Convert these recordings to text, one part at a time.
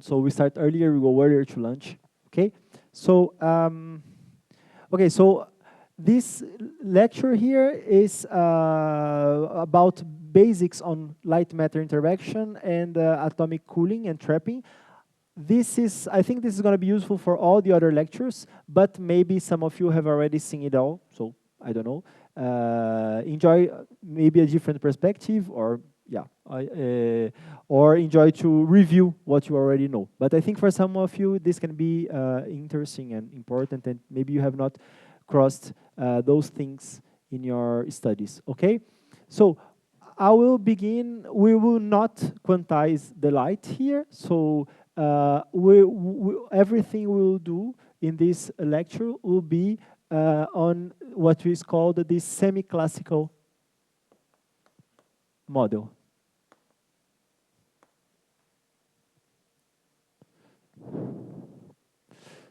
around. So we start earlier, we go earlier to lunch. Okay. So so this lecture here is about basics on light matter interaction and atomic cooling and trapping. I think this is going to be useful for all the other lectures, but maybe some of you have already seen it all, so I don't know. Enjoy maybe a different perspective, or or enjoy to review what you already know. But I think for some of you, this can be interesting and important, and maybe you have not crossed those things in your studies, okay? So I will begin. We will not quantize the light here, so everything we will do in this lecture will be on what is called the semi-classical model.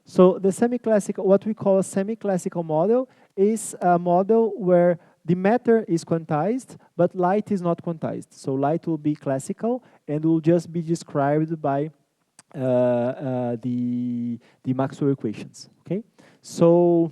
So the semi-classical, what we call a semi-classical model, is a model where the matter is quantized, but light is not quantized. So light will be classical and will just be described by the Maxwell equations. Okay, so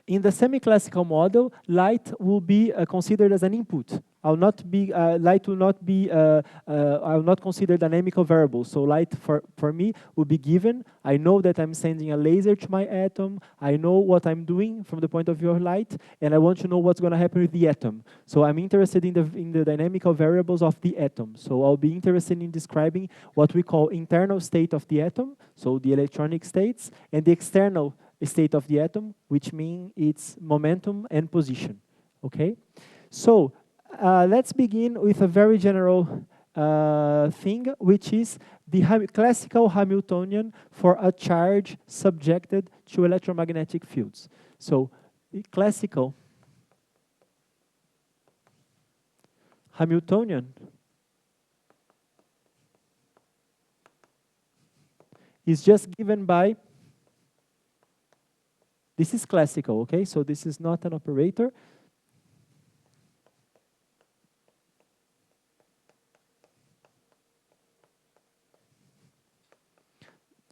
in the semi-classical model, light will be considered as an input. Light will not be. I will not consider dynamical variables. So light for me will be given. I know that I'm sending a laser to my atom. I know what I'm doing from the point of view of light, and I want to know what's going to happen with the atom. So I'm interested in the dynamical variables of the atom. So I'll be interested in describing what we call internal state of the atom, so the electronic states, and the external state of the atom, which means its momentum and position. Okay, so let's begin with a very general thing, which is the classical Hamiltonian for a charge subjected to electromagnetic fields. So the classical Hamiltonian is just given by, this is classical, okay? So this is not an operator.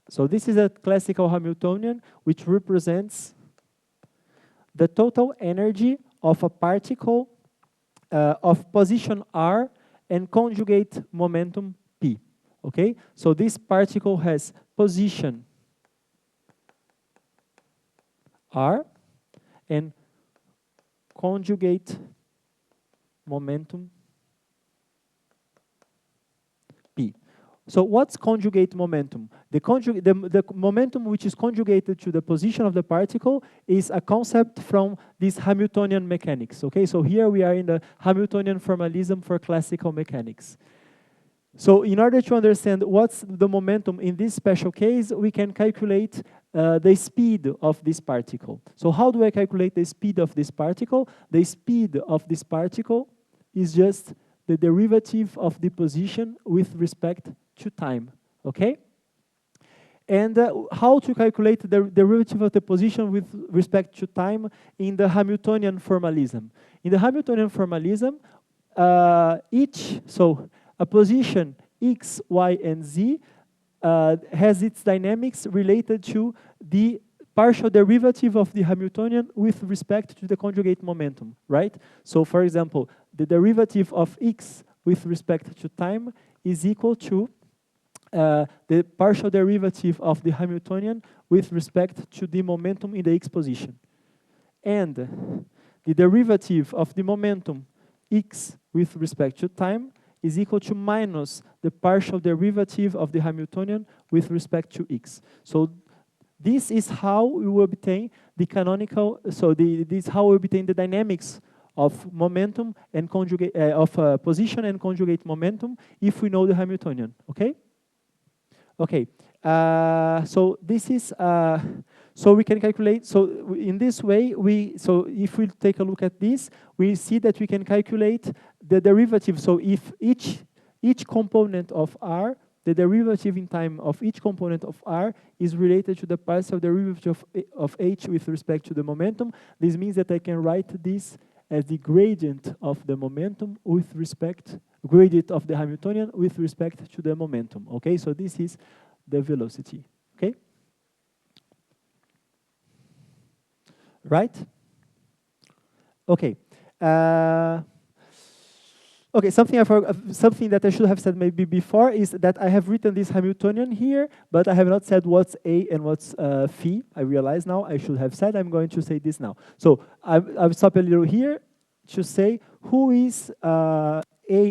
So this is a classical Hamiltonian, which represents the total energy of a particle of position r and conjugate momentum p. Okay, so this particle has position r and conjugate momentum p. So what's conjugate momentum? The momentum which is conjugated to the position of the particle is a concept from this Hamiltonian mechanics. Okay, so here we are in the Hamiltonian formalism for classical mechanics. So in order to understand what's the momentum in this special case, we can calculate the speed of this particle. So how do I calculate the speed of this particle? The speed of this particle is just the derivative of the position with respect to time, okay? And how to calculate the derivative of the position with respect to time in the Hamiltonian formalism? In the Hamiltonian formalism, a position x, y, and z has its dynamics related to the partial derivative of the Hamiltonian with respect to the conjugate momentum, right? So for example, the derivative of x with respect to time is equal to the partial derivative of the Hamiltonian with respect to the momentum in the x position. And the derivative of the momentum x with respect to time is equal to minus the partial derivative of the Hamiltonian with respect to x. So this is how we will obtain the canonical, so this is how we obtain the dynamics of momentum and conjugate, position and conjugate momentum if we know the Hamiltonian, okay? Okay, so this is, so we can calculate, so in this way, so if we take a look at this, we see that we can calculate the derivative. So if each component of R, the derivative in time of each component of R is related to the partial derivative of H with respect to the momentum, this means that I can write this as the gradient of the momentum with respect gradient of the Hamiltonian with respect to the momentum. Okay, so this is the velocity. Okay, right? Okay. Okay, something that I should have said maybe before is that I have written this Hamiltonian here, but I have not said what's A and what's phi. I realize now I should have said. I'm going to say this now. So I've stopped a little here to say who is A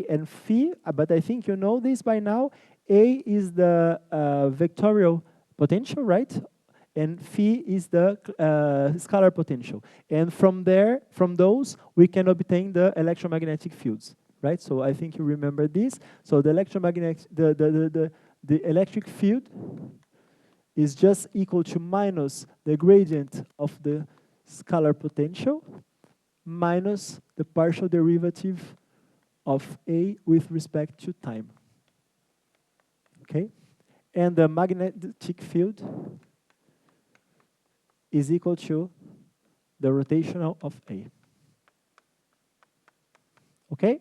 and phi, but I think you know this by now. A is the vectorial potential, right? And phi is the scalar potential. And from there, from those, we can obtain the electromagnetic fields, right? So I think you remember this. So the electromagnetic, the electric field is just equal to minus the gradient of the scalar potential minus the partial derivative of A with respect to time. Okay? And the magnetic field is equal to the rotational of A. Okay?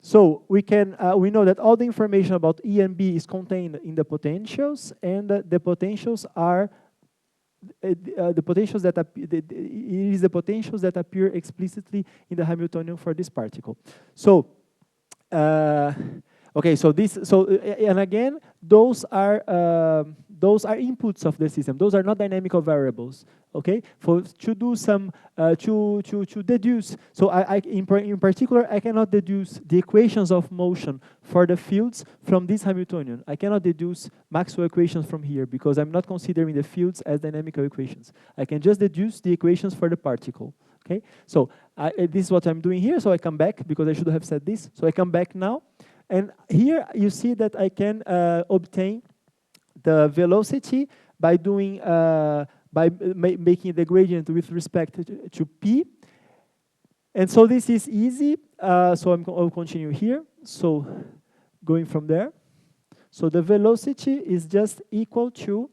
So we can we know that all the information about E and B is contained in the potentials, and the potentials are the potentials that it is the potentials that appear explicitly in the Hamiltonian for this particle. So okay, so and again, those are inputs of the system. Those are not dynamical variables. Okay, to do some to deduce. So in particular, I cannot deduce the equations of motion for the fields from this Hamiltonian. I cannot deduce Maxwell equations from here because I'm not considering the fields as dynamical equations. I can just deduce the equations for the particle. Okay, so this is what I'm doing here. So I come back because I should have said this. So I come back now. And here you see that I can obtain the velocity by doing making the gradient with respect to p. And so this is easy. So I'll continue here. So going from there. So the velocity is just equal to,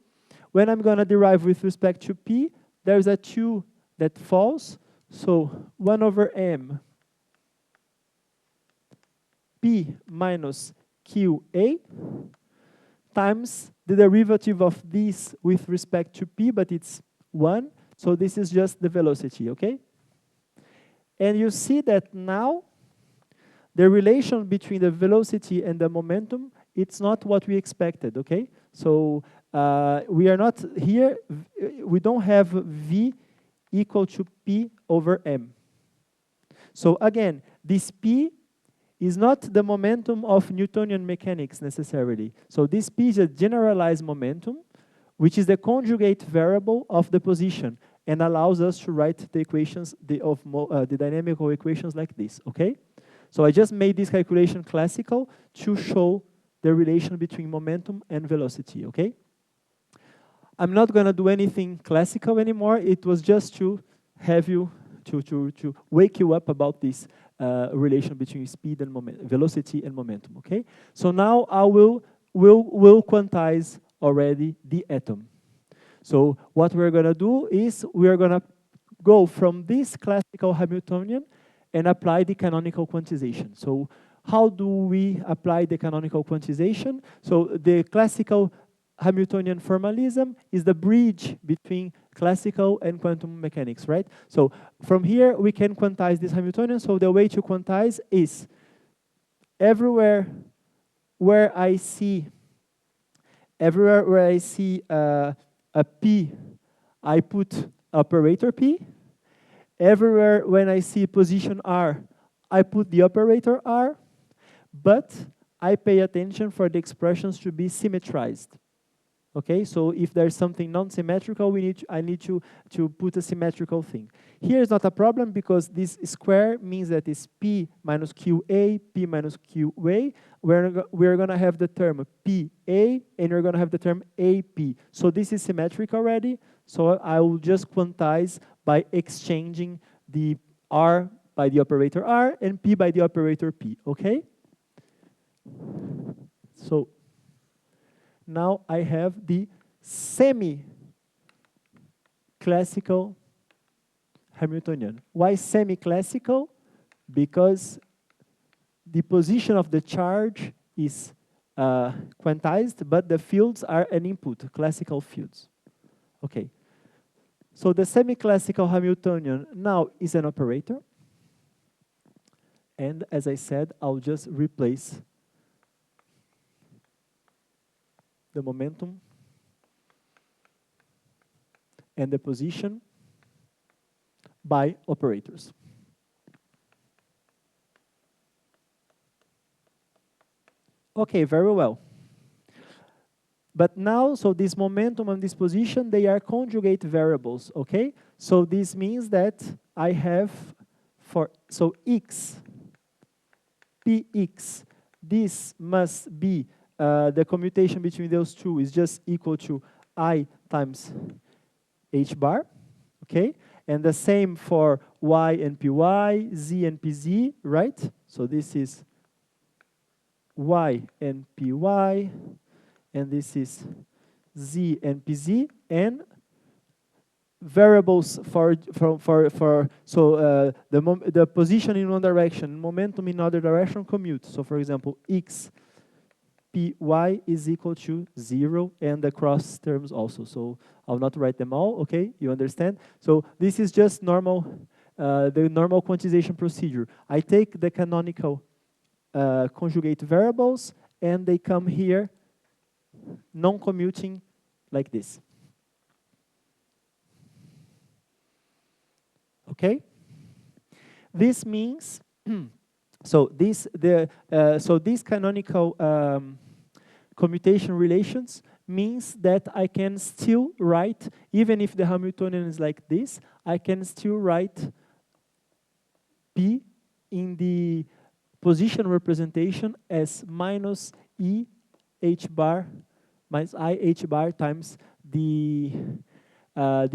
when I'm going to derive with respect to p, there's a 2 that falls. So 1 over m p minus qa times the derivative of this with respect to p, but it's 1. So this is just the velocity, okay? And you see that now the relation between the velocity and the momentum, it's not what we expected, okay? So we are not here, we don't have v equal to p over m. So again, this p is not the momentum of Newtonian mechanics necessarily. So this p is a generalized momentum, which is the conjugate variable of the position and allows us to write the equations, the dynamical equations like this, okay? So I just made this calculation classical to show the relation between momentum and velocity, okay? I'm not gonna do anything classical anymore. It was just to have you, to wake you up about this relation between speed and velocity and momentum, okay? So now I will quantize already the atom. So what we're gonna do is we're gonna go from this classical Hamiltonian and apply the canonical quantization. So how do we apply the canonical quantization? So the classical Hamiltonian formalism is the bridge between classical and quantum mechanics, right? So from here, we can quantize this Hamiltonian. So the way to quantize is everywhere where I see a P, I put operator P. Everywhere when I see position R, I put the operator R, but I pay attention for the expressions to be symmetrized. Okay, so if there's something non-symmetrical, I need to put a symmetrical thing. Here is not a problem because this square means that it's P minus QA, P minus QA. We're gonna have the term PA and we're gonna have the term AP. So this is symmetric already. So I will just quantize by exchanging the R by the operator R and P by the operator P, okay? So now I have the semi-classical Hamiltonian. Why semi-classical? Because the position of the charge is quantized, but the fields are an input, classical fields. Okay. So the semi-classical Hamiltonian now is an operator. And as I said, I'll just replace the momentum and the position by operators. Okay, very well. But now, so this momentum and this position, they are conjugate variables, okay? So this means that I have so x, px, this must be, the commutation between those two is just equal to I times h bar, okay? And the same for y and py, z and pz, right? So this is y and py, and this is z and pz, and variables the position in one direction, momentum in other direction commute. So for example, x py is equal to 0, and the cross terms also. So I'll not write them all, okay? You understand? So this is just normal, the normal quantization procedure. I take the canonical conjugate variables, and they come here non-commuting like this. Okay? This means so these canonical commutation relations means that I can still write, even if the Hamiltonian is like this, I can still write P in the position representation as minus E h bar minus I h bar times the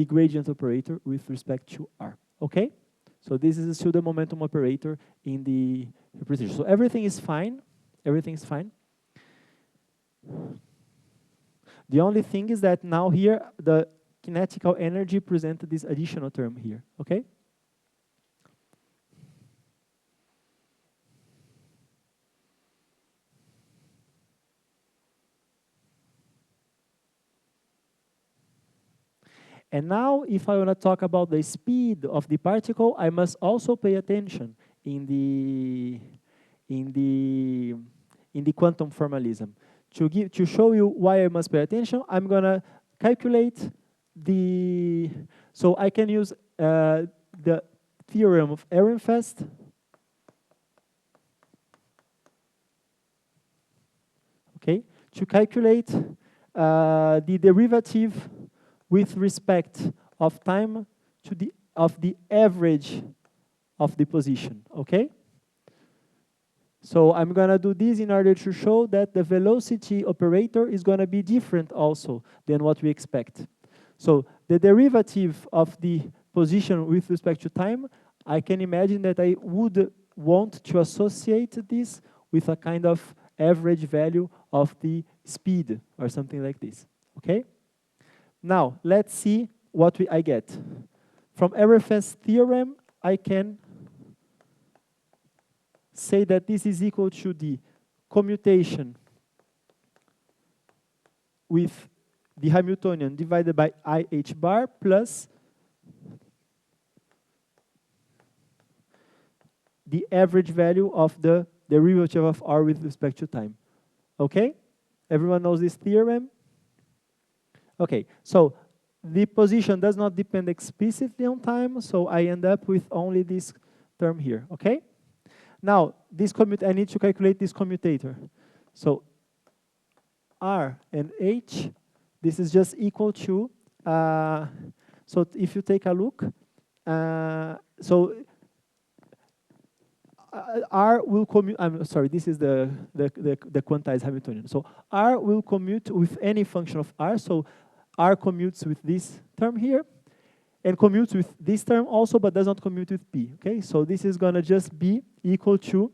gradient operator with respect to R. Okay? So this is still the momentum operator in the representation. So everything is fine. Everything is fine. The only thing is that now here the kinetical energy presented this additional term here. Okay? And now, if I want to talk about the speed of the particle, I must also pay attention in the quantum formalism. To show you why I must pay attention, I'm gonna calculate so I can use the theorem of Ehrenfest. Okay, to calculate the derivative with respect of time of the average of the position, okay? So I'm gonna do this in order to show that the velocity operator is gonna be different also than what we expect. So the derivative of the position with respect to time, I can imagine that I would want to associate this with a kind of average value of the speed or something like this, okay? Now, let's see what I get. From Ehrenfest's theorem, I can say that this is equal to the commutation with the Hamiltonian divided by IH bar plus the average value of the derivative of R with respect to time. Okay? Everyone knows this theorem? Okay, so the position does not depend explicitly on time, so I end up with only this term here, okay? Now, I need to calculate this commutator. So R and H, this is just equal to, so if you take a look, R will commute, I'm sorry, this is the quantized Hamiltonian. So R will commute with any function of R, so R commutes with this term here, and commutes with this term also, but does not commute with P, okay? So this is gonna just be equal to,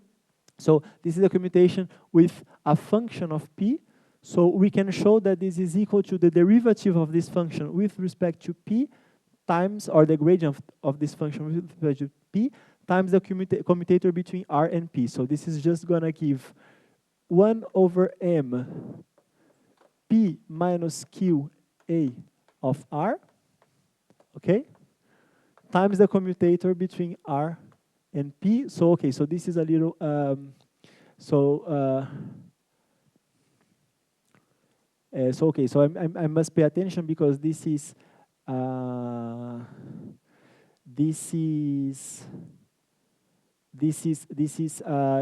so this is a commutation with a function of P, so we can show that this is equal to the derivative of this function with respect to P times, or the gradient of this function with respect to P, times the commutator between R and P. So this is just gonna give 1 over M P minus Q A of R, okay? Times the commutator between R and P. So, okay, so this is a little, okay, so I must pay attention because this is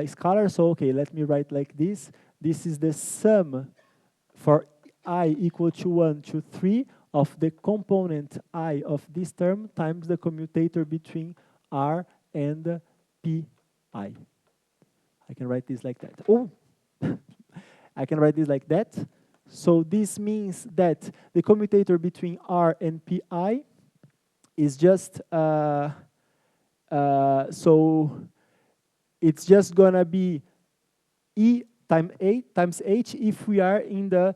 scalar. So okay, let me write like this. This is the sum for I equal to 1 to 3 of the component I of this term times the commutator between R and Pi. I can write this like that. Oh, I can write this like that. So this means that the commutator between R and Pi is just, so it's just gonna be E times H if we are in the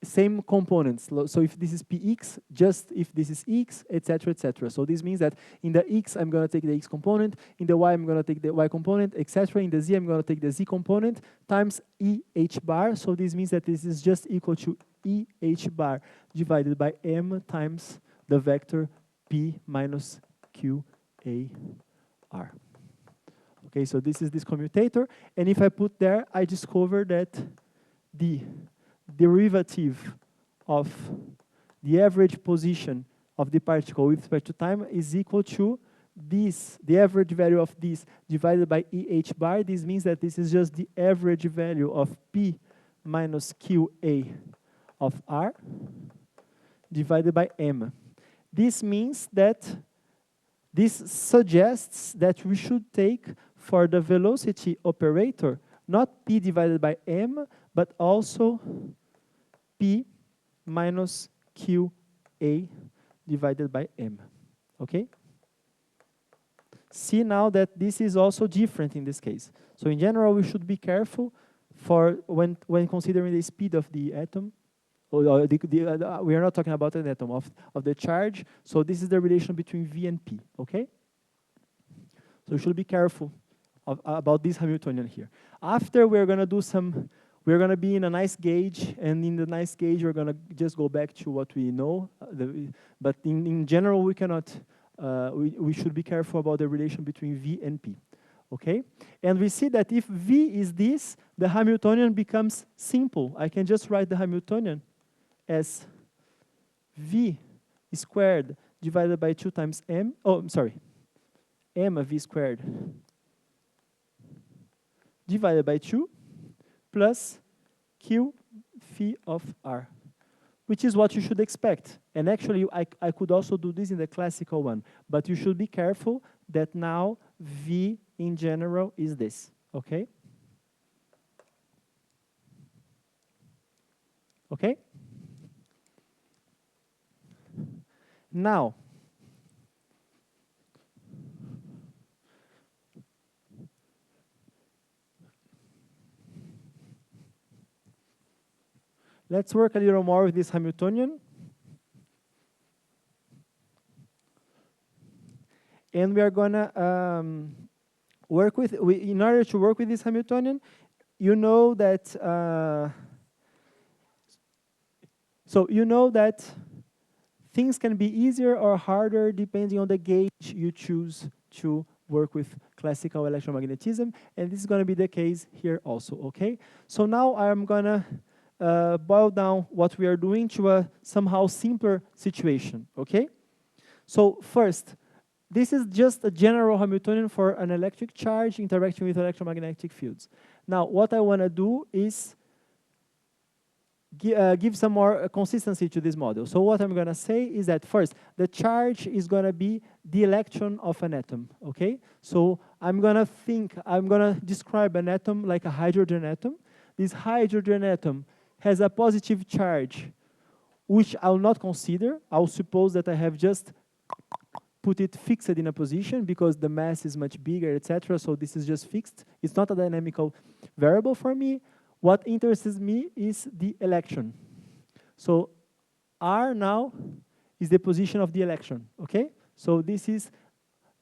same components. So if this is Px, just if this is x, etc., etc. So this means that in the x, I'm going to take the x component. In the y, I'm going to take the y component, etc. In the z, I'm going to take the z component times EH bar. So this means that this is just equal to EH bar divided by m times the vector P minus QAR. Okay, so this is this commutator. And if I put there, I discover that the derivative of the average position of the particle with respect to time is equal to this, the average value of this divided by EH bar. This means that this is just the average value of P minus QA of R divided by M. This means that this suggests that we should take for the velocity operator not P divided by M, but also P minus QA divided by M, okay? See now that this is also different in this case. So in general, we should be careful for when considering the speed of the atom. We are not talking about an atom, of the charge. So this is the relation between V and P, okay? So you should be careful about this Hamiltonian here. After we're gonna do some, we're gonna be in a nice gauge, and in the nice gauge, we're gonna just go back to what we know. But in general, we cannot, we should be careful about the relation between V and P, okay? And we see that if V is this, the Hamiltonian becomes simple. I can just write the Hamiltonian as V squared divided by 2 times M, oh, I'm sorry, M V squared divided by 2 plus Q phi of R, which is what you should expect. And actually, I could also do this in the classical one, but you should be careful that now V in general is this, okay? Okay? Now, let's work a little more with this Hamiltonian. And we are gonna work with, in order to work with this Hamiltonian, you know that, so you know that things can be easier or harder depending on the gauge you choose to work with classical electromagnetism, and this is going to be the case here also, okay? So now I'm going to boil down what we are doing to a somehow simpler situation, okay? So first, this is just a general Hamiltonian for an electric charge interacting with electromagnetic fields. Now, what I want to do is give some more consistency to this model. So what I'm going to say is that first, the charge is going to be the electron of an atom, okay? So I'm going to describe an atom like a hydrogen atom. This hydrogen atom has a positive charge, which I'll not consider. I'll suppose that I have just put it fixed in a position because the mass is much bigger, etc. So this is just fixed. It's not a dynamical variable for me. What interests me is the electron. So R now is the position of the electron, okay? So this is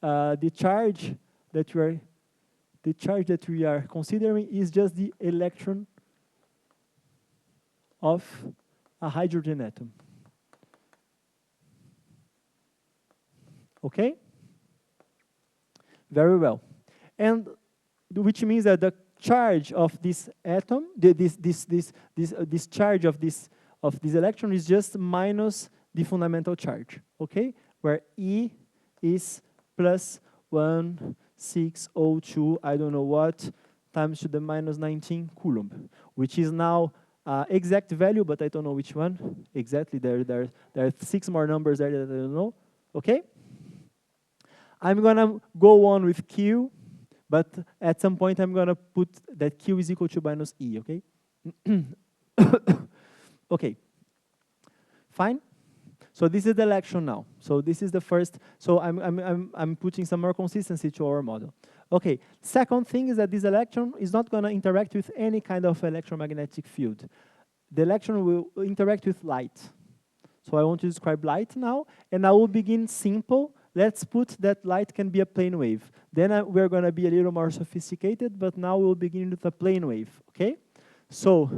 the charge that we are considering is just the electron of a hydrogen atom. Okay? Very well. And which means that the charge of this atom, this charge of this electron is just minus the fundamental charge, okay? Where E is plus 1602, I don't know what, times to the minus 19 Coulomb, which is now exact value, but I don't know which one exactly. There are 6 more numbers there that I don't know, okay? I'm gonna go on with Q, but at some point I'm gonna put that Q is equal to minus E, okay? Okay, fine. So this is the electron now. So this is the first. So I'm putting some more consistency to our model. Okay. Second thing is that this electron is not going to interact with any kind of electromagnetic field. The electron will interact with light. So I want to describe light now, and I will begin simple. Let's put that light can be a plane wave. Then we're going to be a little more sophisticated, but now we'll begin with a plane wave. Okay. So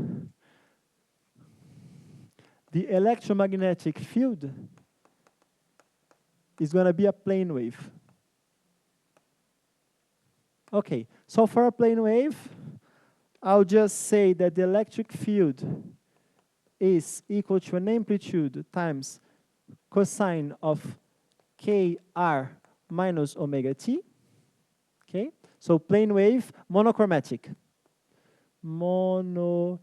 the electromagnetic field is going to be a plane wave. Okay, so for a plane wave, I'll just say that the electric field is equal to an amplitude times cosine of kr minus omega t. Okay, so plane wave, monochromatic. Monochromatic.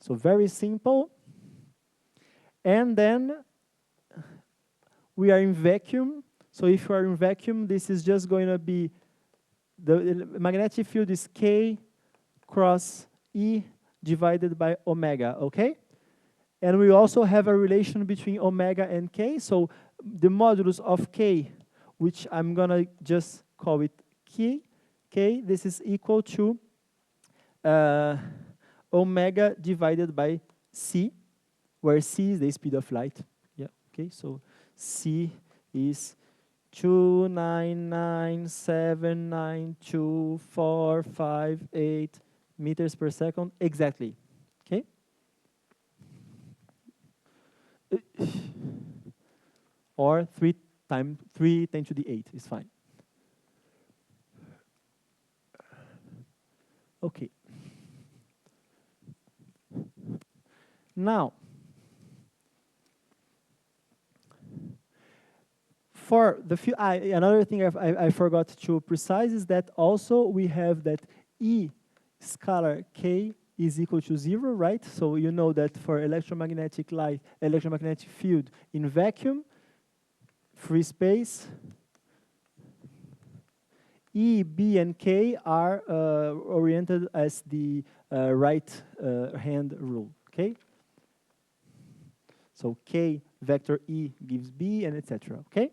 So very simple. And then we are in vacuum. So if we are in vacuum, this is just going to be, the magnetic field is K cross E divided by omega, okay? And we also have a relation between omega and K. So the modulus of K, which I'm going to just call it K, this is equal to omega divided by c, where c is the speed of light. Yeah, okay, so c is 299792458 meters per second exactly. Okay? Or 3 10 to the 8 is fine. Okay. Now, for the another thing I forgot to precise is that also we have that E scalar K is equal to 0, right? So you know that for electromagnetic field in vacuum, free space, E, B, and K are oriented as the right hand rule, okay? So K vector E gives B, and etc., okay?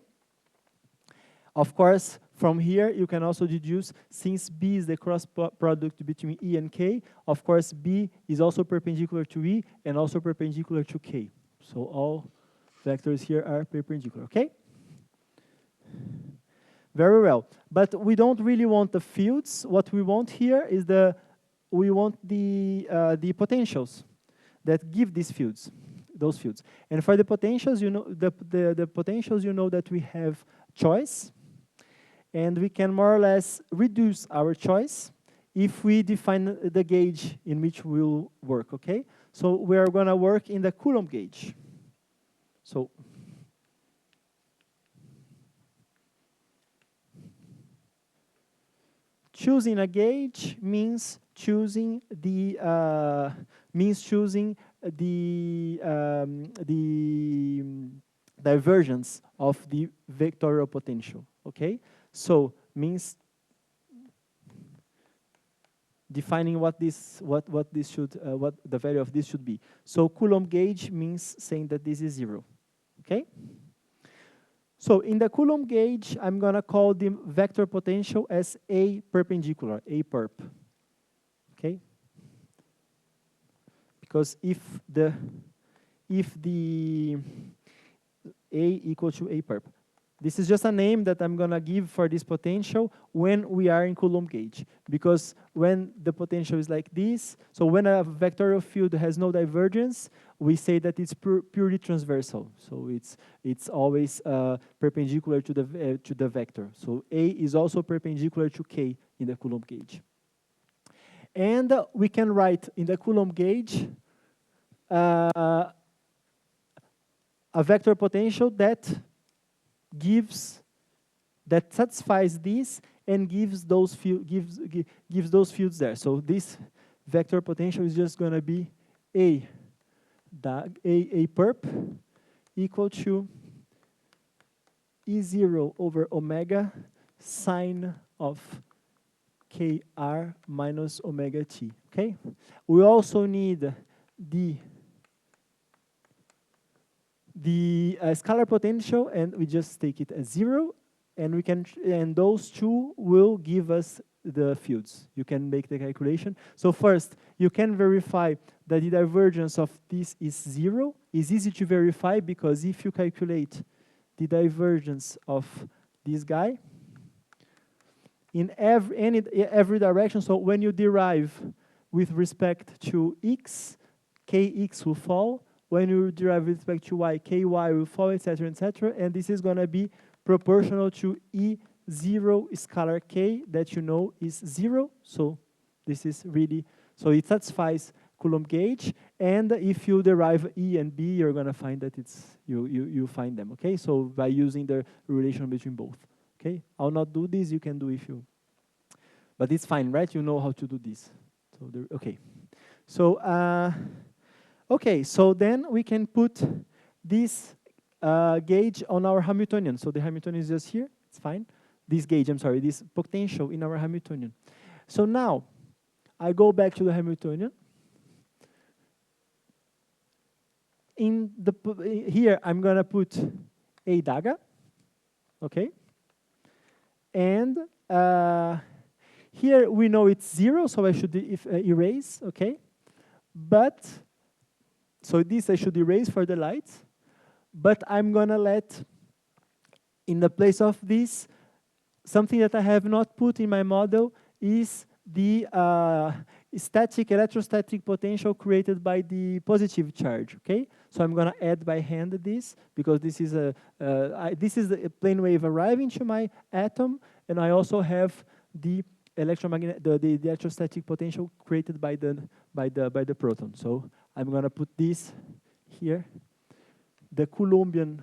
Of course, from here, you can also deduce, since B is the cross product between E and K, of course, B is also perpendicular to E and also perpendicular to K. So all vectors here are perpendicular, okay? Very well. But we don't really want the fields. What we want here is the potentials that give these fields, those fields. And for the potentials, you know, the potentials, you know that we have choice, and we can more or less reduce our choice if we define the gauge in which we'll work, okay? So we are going to work in the Coulomb gauge. So choosing a gauge means choosing the divergence of the vectorial potential. Okay, so means defining what the value of this should be. So Coulomb gauge means saying that this is 0. Okay. So in the Coulomb gauge, I'm going to call the vector potential as A perpendicular, A perp. Okay? Because if the A equal to A perp, This is just a name that I'm gonna give for this potential when we are in Coulomb gauge. Because when the potential is like this, so when a vectorial field has no divergence, we say that it's purely transversal. So it's always perpendicular to the vector. So A is also perpendicular to K in the Coulomb gauge. And we can write in the Coulomb gauge a vector potential that satisfies this and gives those fields there. So this vector potential is just going to be a perp equal to E0 over omega sine of kr minus omega t. Okay. We also need the scalar potential, and we just take it as 0, and those two will give us the fields. You can make the calculation. So first, you can verify that the divergence of this is 0. It's easy to verify because if you calculate the divergence of this guy in every direction, so when you derive with respect to x, kx will fall. When you derive with respect to y, ky will fall, etc., etc. And this is going to be proportional to E0 scalar k that you know is 0. So this is really, so it satisfies Coulomb gauge. And if you derive E and B, you're going to find that you find them. Okay, so by using the relation between both. Okay, I'll not do this. You can do if you, but it's fine, right? You know how to do this. So okay, so. Okay, so then we can put this gauge on our Hamiltonian. So the Hamiltonian is just here, it's fine. This gauge, I'm sorry, this potential in our Hamiltonian. So now, I go back to the Hamiltonian. Here, I'm gonna put a dagger, okay? And here we know it's 0, so I should erase, okay? But so this I should erase for the light, but I'm gonna let, in the place of this, something that I have not put in my model is the electrostatic potential created by the positive charge, okay? So I'm gonna add by hand this, because this is a plane wave arriving to my atom, and I also have the electrostatic potential created by the proton. So I'm gonna put this here, the Coulombian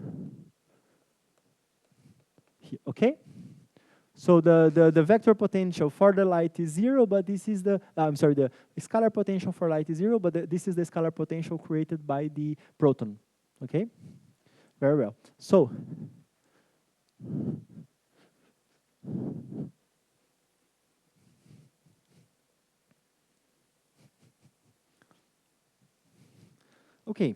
here, okay? So the vector potential for the light is 0, but this is the scalar potential for light is 0, but this is the scalar potential created by the proton, okay? Very well. So okay,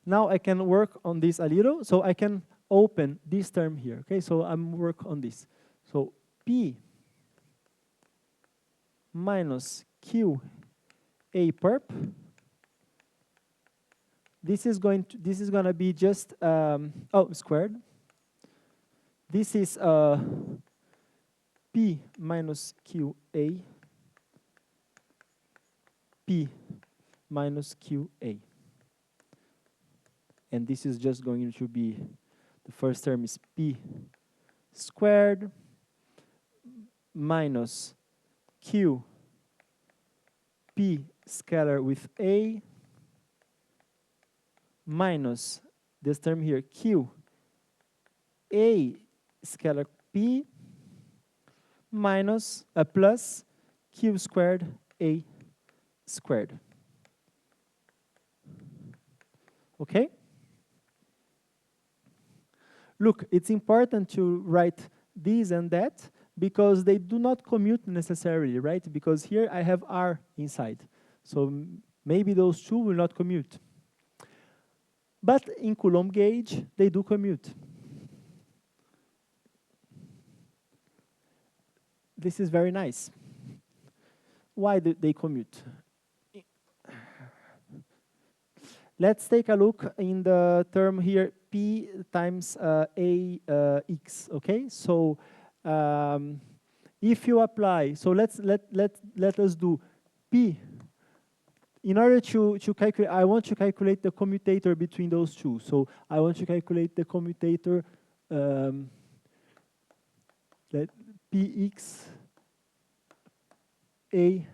now I can work on this a little. So I can open this term here, okay? So I'm work on this. So P minus Q A perp. This is gonna be just squared. This is P minus Q A P minus QA. And this is just going to be, the first term is P squared minus Q P scalar with A minus this term here, Q A scalar P minus plus Q squared A squared. Okay? Look, it's important to write this and that because they do not commute necessarily, right? Because here I have R inside. So maybe those two will not commute. But in Coulomb gauge, they do commute. This is very nice. Why do they commute? Let's take a look in the term here, P times AX, okay? So if you apply, so let us do P. In order to calculate, I want to calculate the commutator between those two. So I want to calculate the commutator that Px A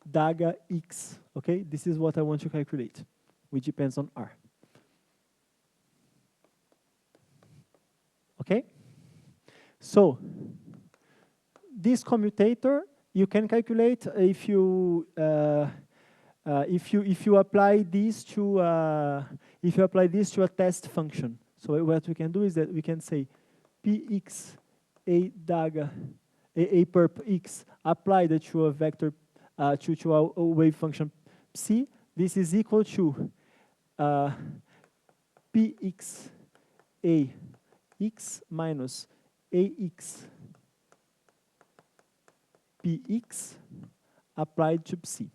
daga X, okay? This is what I want to calculate, which depends on R. Okay? So this commutator you can calculate if you apply this to a test function. So what we can do is that we can say Px A daga A perp X applied to a vector to a wave function psi. This is equal to Px A X minus AX Px applied to psi.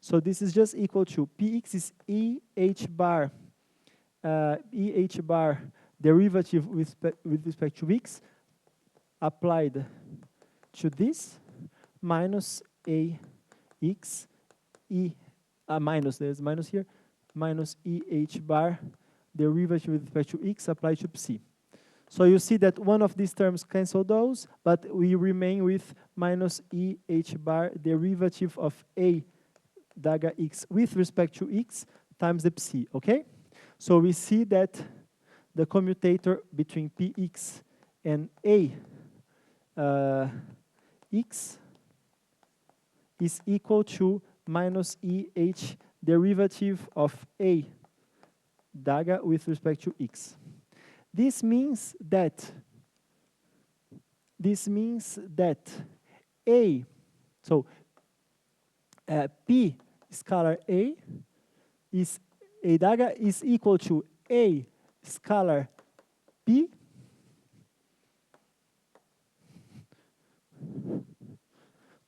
So this is just equal to Px is EH bar derivative with respect to X applied to this minus AX minus, there's minus here, minus EH bar derivative with respect to X applied to psi. So you see that one of these terms cancel those, but we remain with minus EH bar derivative of A daga X with respect to X times the psi, okay? So we see that the commutator between Px and A X is equal to minus EH derivative of A daga with respect to X. This means that A, so P scalar A is A daga is equal to A scalar P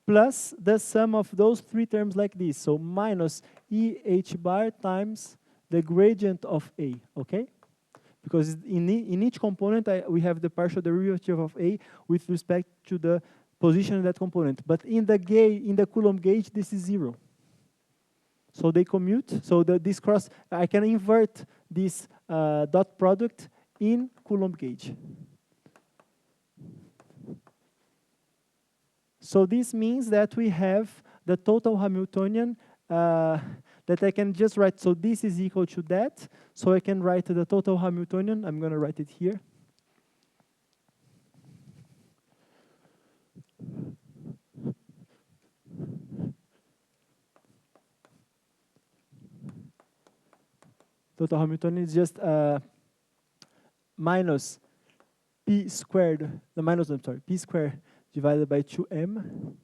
plus the sum of those three terms like this. So minus EH bar times the gradient of A, okay? Because in each component, we have the partial derivative of A with respect to the position of that component. But in the Coulomb gauge, this is 0. So they commute. So this cross, I can invert this dot product in Coulomb gauge. So this means that we have the total Hamiltonian that I can just write. So this is equal to that. So I can write the total Hamiltonian. I'm going to write it here. Total Hamiltonian is just minus P squared, P squared divided by 2m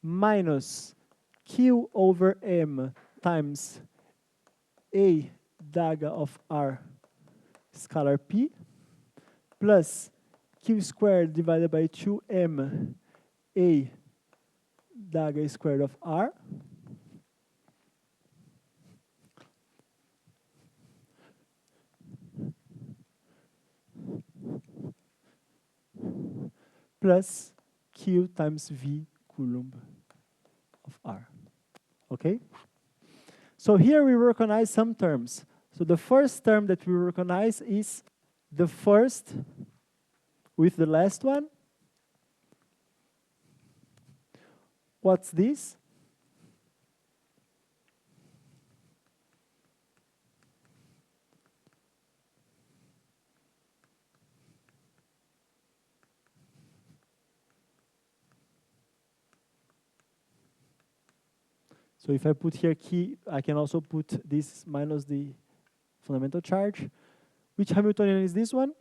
minus Q over m times A daga of R scalar P plus Q squared divided by 2m A daga squared of R plus Q times V Coulomb of R. Okay? So here we recognize some terms. So the first term that we recognize is the first with the last one. What's this? So if I put here key, I can also put this minus the fundamental charge. Which Hamiltonian is this one?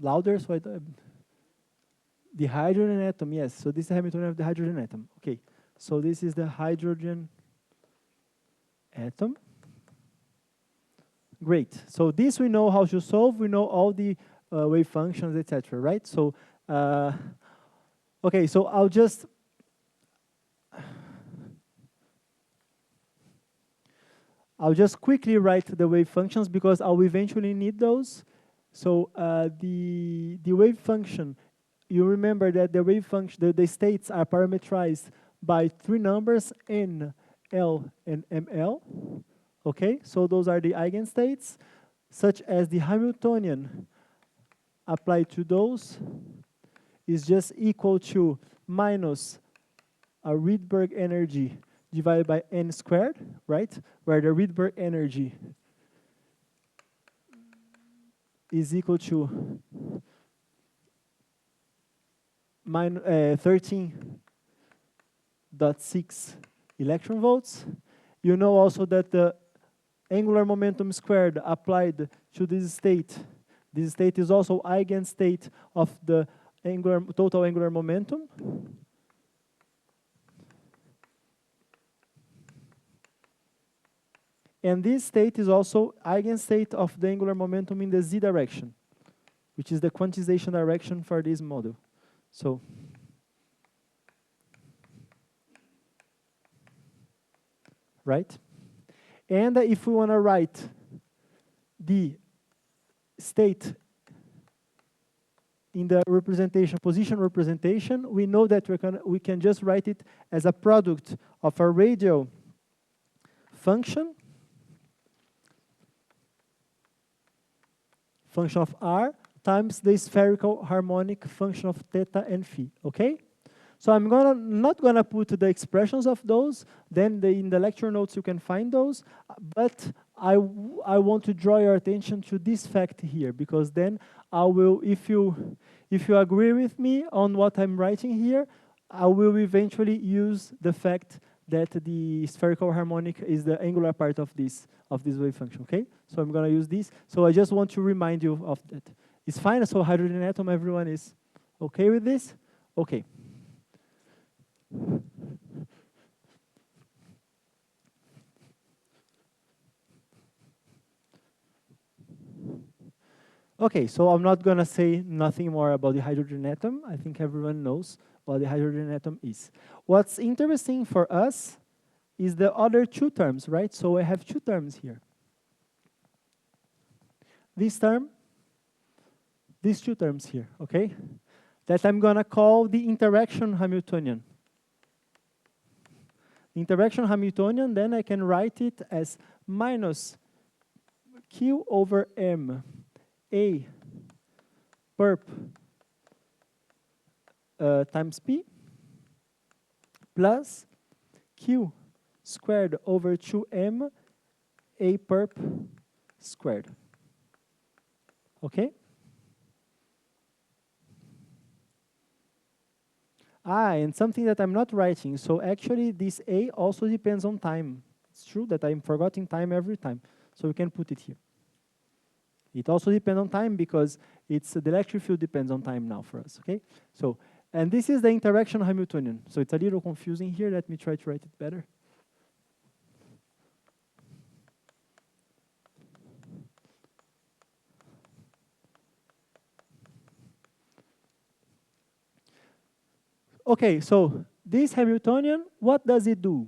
Louder, so the hydrogen atom, yes. So this is the Hamiltonian of the hydrogen atom. Okay, so this is the hydrogen atom. Great. So this we know how to solve. We know all the wave functions, etc. Right? So Okay, so I'll just quickly write the wave functions because I'll eventually need those. So the wave function, you remember that the wave function, the states are parameterized by three numbers, n, l, and ml. Okay, so those are the eigenstates, such as the Hamiltonian applied to those is just equal to minus a Rydberg energy divided by n squared, right? Where the Rydberg energy is equal to 13.6 electron volts. You know also that the angular momentum squared applied to this state is also eigenstate of the total angular momentum. And this state is also eigenstate of the angular momentum in the z direction, which is the quantization direction for this model. So, right? And if we want to write the state in the representation, position representation, we know that we can just write it as a product of a radial function of r times the spherical harmonic function of theta and phi, okay? So I'm not gonna put the expressions of those, then in the lecture notes you can find those, but I want to draw your attention to this fact here, because then I will, if you agree with me on what I'm writing here, I will eventually use the fact that the spherical harmonic is the angular part of this wave function, okay? So I'm gonna use this. So I just want to remind you of that. It's fine, so hydrogen atom, everyone is okay with this? Okay. Okay, so I'm not gonna say nothing more about the hydrogen atom. I think everyone knows what the hydrogen atom is. What's interesting for us is the other two terms, right? So I have two terms here. This term, these two terms here, okay? That I'm gonna call the interaction Hamiltonian. Interaction Hamiltonian, then I can write it as minus Q over M A perp times P plus Q squared over 2M A perp squared. Okay? And something that I'm not writing. So actually this A also depends on time. It's true that I'm forgetting time every time. So we can put it here. It also depends on time because the electric field depends on time now for us, okay? So, and this is the interaction Hamiltonian. So it's a little confusing here. Let me try to write it better. Okay, so this Hamiltonian, what does it do?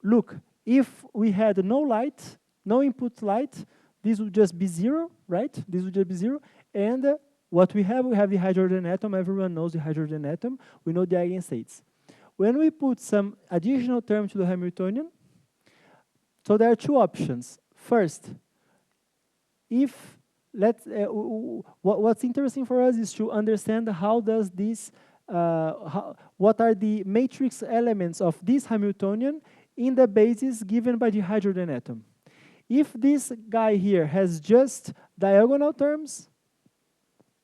Look, if we had no light, no input light, this would just be zero, right? This would just be zero. And what we have the hydrogen atom. Everyone knows the hydrogen atom. We know the eigenstates. When we put some additional term to the Hamiltonian, so there are two options. First, if what's interesting for us is to understand how does this, what are the matrix elements of this Hamiltonian in the basis given by the hydrogen atom. If this guy here has just diagonal terms,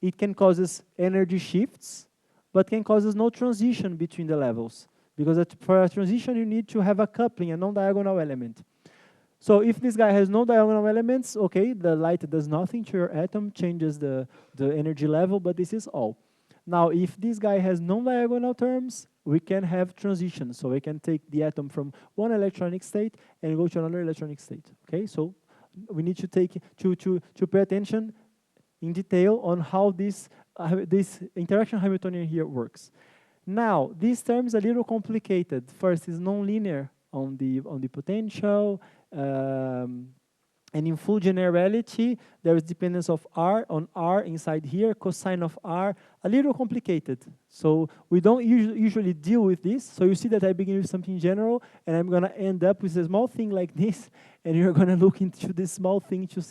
it can cause us energy shifts, but can cause us no transition between the levels. Because for a transition, you need to have a coupling, a non-diagonal element. So if this guy has no diagonal elements, okay, the light does nothing to your atom, changes the energy level, but this is all. Now, if this guy has non-diagonal terms, we can have transitions. So we can take the atom from one electronic state and go to another electronic state. Okay, so we need to take to pay attention in detail on how this this interaction Hamiltonian here works. Now, this term is a little complicated. First, it's nonlinear on the potential, and in full generality, there is dependence of R on R inside here, cosine of R, a little complicated. So we don't usually deal with this. So you see that I begin with something general, and I'm going to end up with a small thing like this, and you're going to look into this small thing to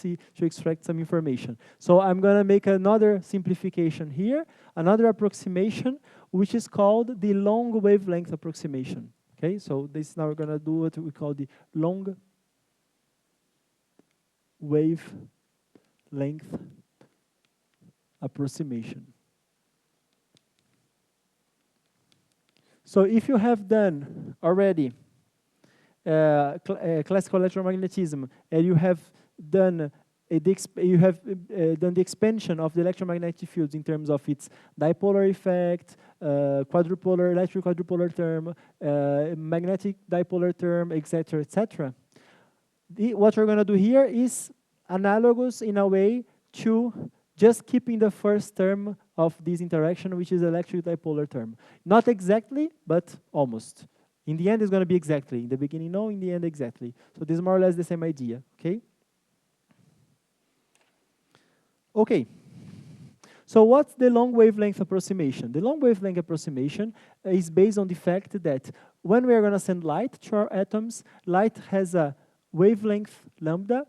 extract some information. So I'm going to make another simplification here, another approximation, which is called the long wavelength approximation. Okay, so this now we're going to do what we call the long wavelength approximation. So if you have done already classical electromagnetism, and you have done the expansion of the electromagnetic fields in terms of its dipolar effect, electric quadrupolar term, magnetic dipolar term, etc., etc. What we're going to do here is analogous in a way to just keeping the first term of this interaction, which is electric dipolar term. Not exactly, but almost. In the end, it's going to be exactly. In the beginning, no. In the end, exactly. So this is more or less the same idea. Okay. Okay. So what's the long wavelength approximation? The long wavelength approximation is based on the fact that when we are going to send light to our atoms, light has a wavelength lambda,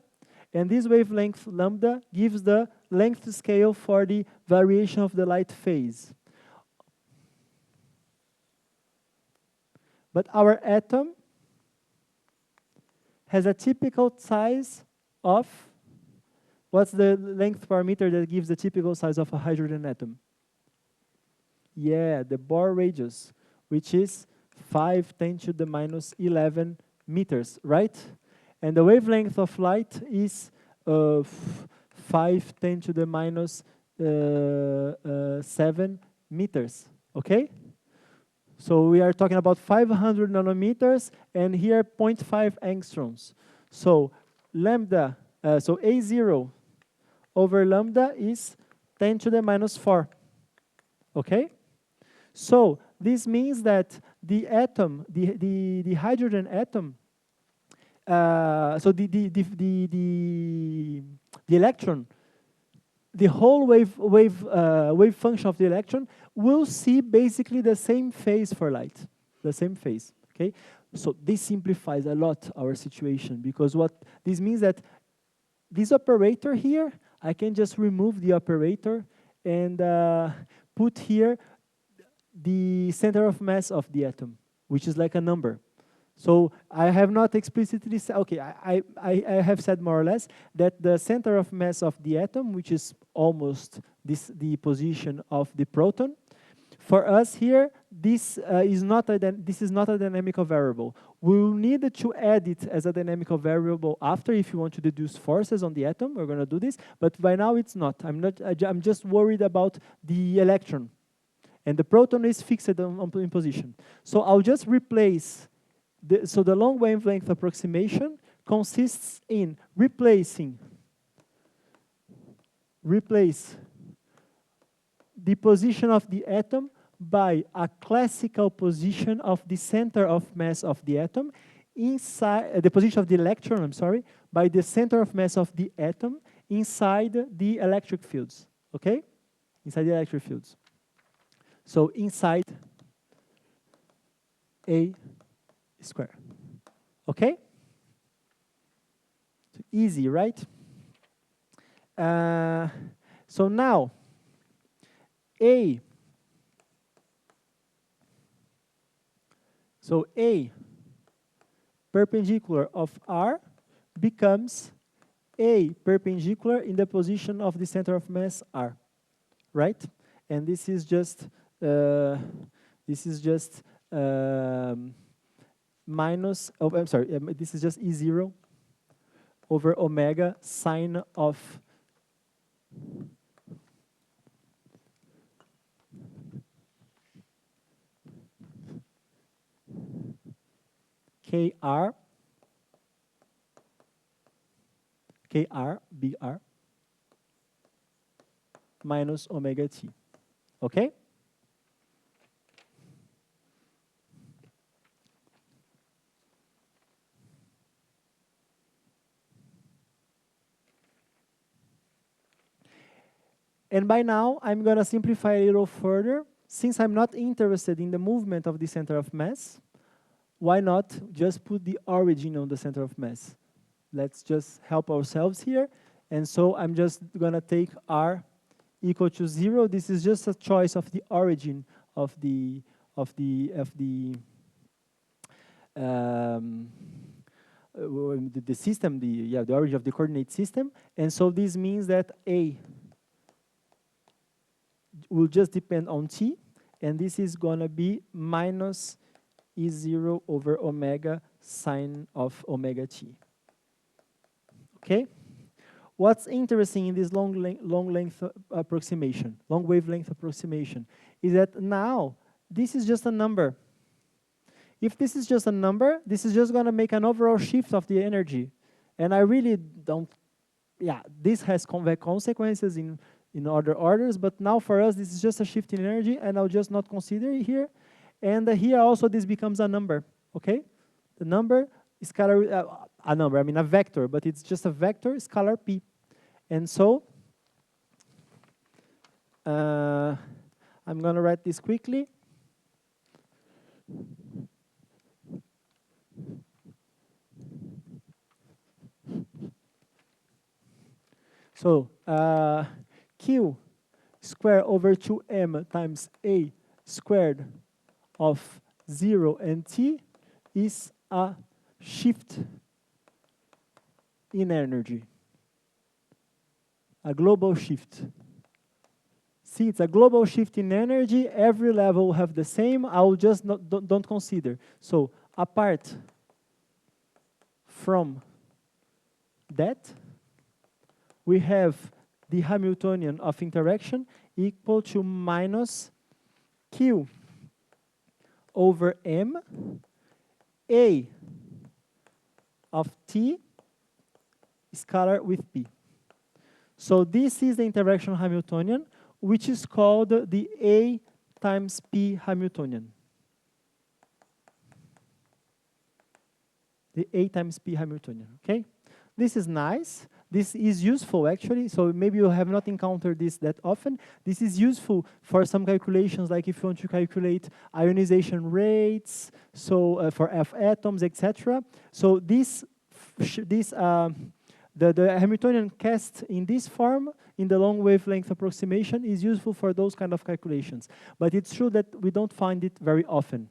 and this wavelength lambda gives the length scale for the variation of the light phase. But our atom has a typical size of, what's the length parameter that gives the typical size of a hydrogen atom? Yeah, the Bohr radius, which is 5×10⁻11 meters, right? And the wavelength of light is 5×10⁻7 meters, okay? So we are talking about 500 nanometers, and here 0.5 angstroms. So lambda, so A0 over lambda is 10⁻⁴, okay? So this means that the atom, the hydrogen atom, so the electron, the whole wave function of the electron will see basically the same phase for light, the same phase. Okay, so this simplifies a lot our situation, because what this means that this operator here, I can just remove the operator and put here the center of mass of the atom, which is like a number. So I have not explicitly said, okay, I have said more or less that the center of mass of the atom, which is almost the position of the proton, for us here, this is not a dynamical variable. We'll need to add it as a dynamical variable after, if you want to deduce forces on the atom. We're going to do this, but by now it's not. I'm just worried about the electron, and the proton is fixed in position. So I'll just replace. So the long wavelength approximation consists in replace the position of the atom by a classical position of the center of mass of the atom inside the position of the electron, I'm sorry, by the center of mass of the atom inside the electric fields, okay? Inside the electric fields. So inside A square. Okay? So easy, right? So now, A perpendicular of R becomes A perpendicular in the position of the center of mass R, right? And this is just minus, oh, I'm sorry, this is just E0 over omega sine of KR BR minus omega T. okay? And by now, I'm going to simplify a little further. Since I'm not interested in the movement of the center of mass, why not just put the origin on the center of mass? Let's just help ourselves here. And so I'm just going to take R equal to 0. This is just a choice of the origin of the system, the origin of the coordinate system. And so this means that A will just depend on t, and this is going to be minus E0 over omega sine of omega t. Okay? What's interesting in this long wavelength approximation, is that now this is just a number. If this is just a number, this is just going to make an overall shift of the energy. And I really don't, this has convex consequences in other orders, but now for us, this is just a shift in energy, and I'll just not consider it here. And here also, this becomes a number, okay? The number is scalar, a vector, but it's just a vector, scalar p. And so, I'm going to write this quickly. So, Q squared over 2m times A squared of 0 and t is a shift in energy, a global shift. See, it's a global shift in energy. Every level will have the same. I will just don't consider. So apart from that, we have the Hamiltonian of interaction equal to minus Q over M A of T scalar with P. So this is the interaction Hamiltonian, which is called the A times P Hamiltonian. The A times P Hamiltonian, okay? This is nice. This is useful, actually. So maybe you have not encountered this that often. This is useful for some calculations, like if you want to calculate ionization rates, so for F atoms, etc. So the Hamiltonian cast in this form, in the long wavelength approximation, is useful for those kind of calculations. But it's true that we don't find it very often.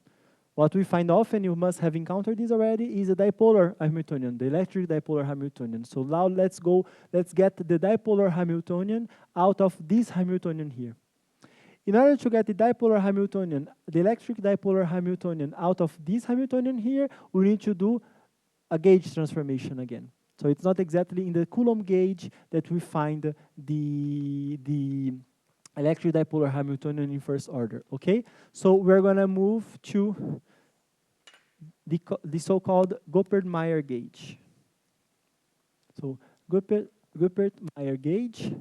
What we find often, you must have encountered this already, is a dipolar Hamiltonian, the electric dipolar Hamiltonian. So now let's get the dipolar Hamiltonian out of this Hamiltonian here. In order to get the dipolar Hamiltonian, the electric dipolar Hamiltonian out of this Hamiltonian here, we need to do a gauge transformation again. So it's not exactly in the Coulomb gauge that we find the electric dipolar Hamiltonian in first order, okay? So we're gonna move to the so-called Goppert-Meyer gauge. So Goppert-Meyer gauge.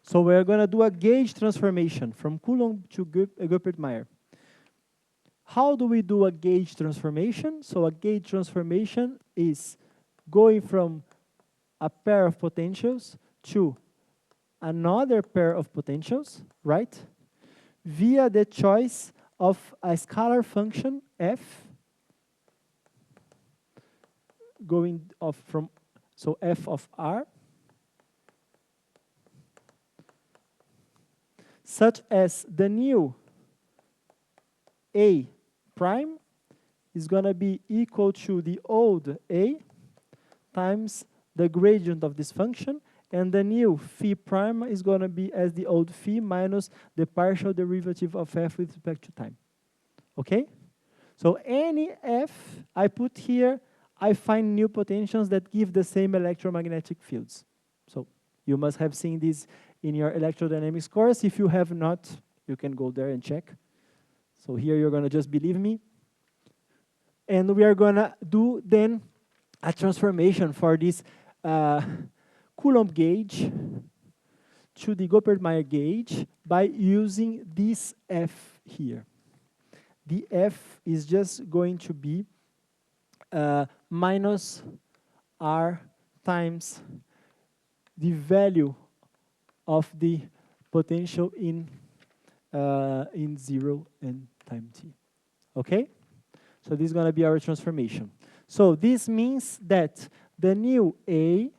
So we're gonna do a gauge transformation from Coulomb to Goppert-Meyer. How do we do a gauge transformation? So a gauge transformation is going from a pair of potentials to another pair of potentials, right? Via the choice of a scalar function f, going off from, so f of r, such as the new A prime is going to be equal to the old A times the gradient of this function, and the new phi prime is going to be as the old phi minus the partial derivative of f with respect to time. Okay? So any f I put here, I find new potentials that give the same electromagnetic fields. So you must have seen this in your electrodynamics course. If you have not, you can go there and check. So here you're going to just believe me. And we are going to do then a transformation for this Coulomb gauge to the Goppert-Meyer gauge by using this F here. The F is just going to be minus R times the value of the potential in 0 and time t. Okay? So this is going to be our transformation. So this means that the new A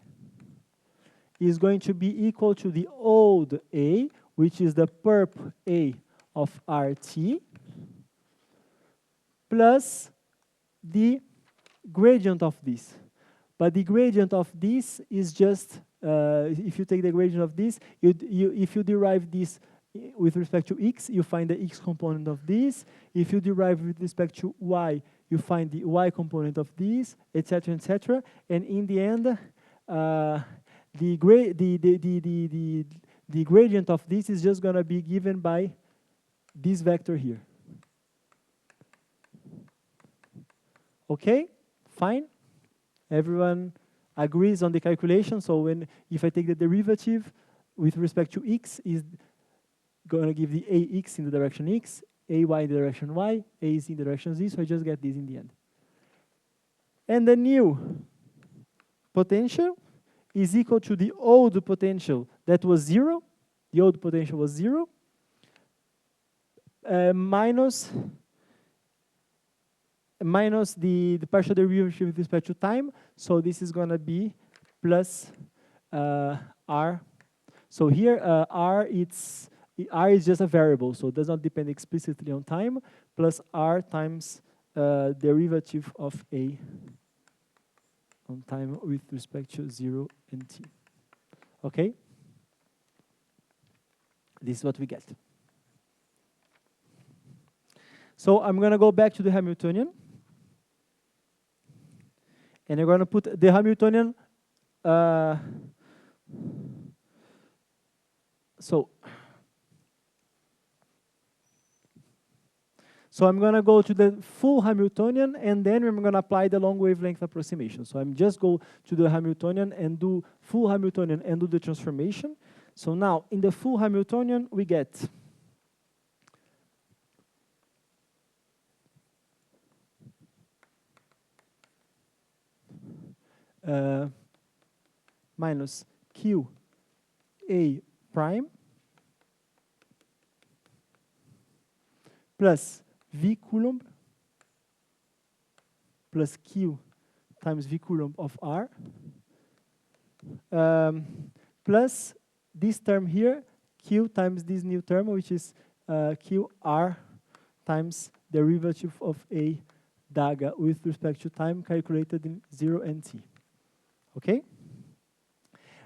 is going to be equal to the old A, which is the perp A of RT, plus the gradient of this. But the gradient of this is just, if you take the gradient of this, if you derive this with respect to x, you find the x component of this. If you derive with respect to y, you find the y component of this, etc., etc. And in the end, the gradient of this is just going to be given by this vector here. Okay, fine. Everyone agrees on the calculation. So if I take the derivative with respect to x, is going to give the ax in the direction x, ay in the direction y, az in the direction z. So I just get this in the end. And the new potential is equal to the old potential that was 0. The old potential was 0 minus the partial derivative with respect to time. So this is going to be plus r. So here r is just a variable, so it does not depend explicitly on time, plus r times derivative of a on time with respect to 0 and t. Okay? This is what we get. So I'm going to go back to the Hamiltonian. And I'm going to put the Hamiltonian. So I'm going to go to the full Hamiltonian, and then I'm going to apply the long wavelength approximation. So I'm just go to the Hamiltonian and do full Hamiltonian and do the transformation. So now, in the full Hamiltonian, we get minus Q A prime plus V Coulomb plus Q times V Coulomb of R plus this term here, Q times this new term, which is QR times derivative of A daga with respect to time calculated in 0 and t. Okay?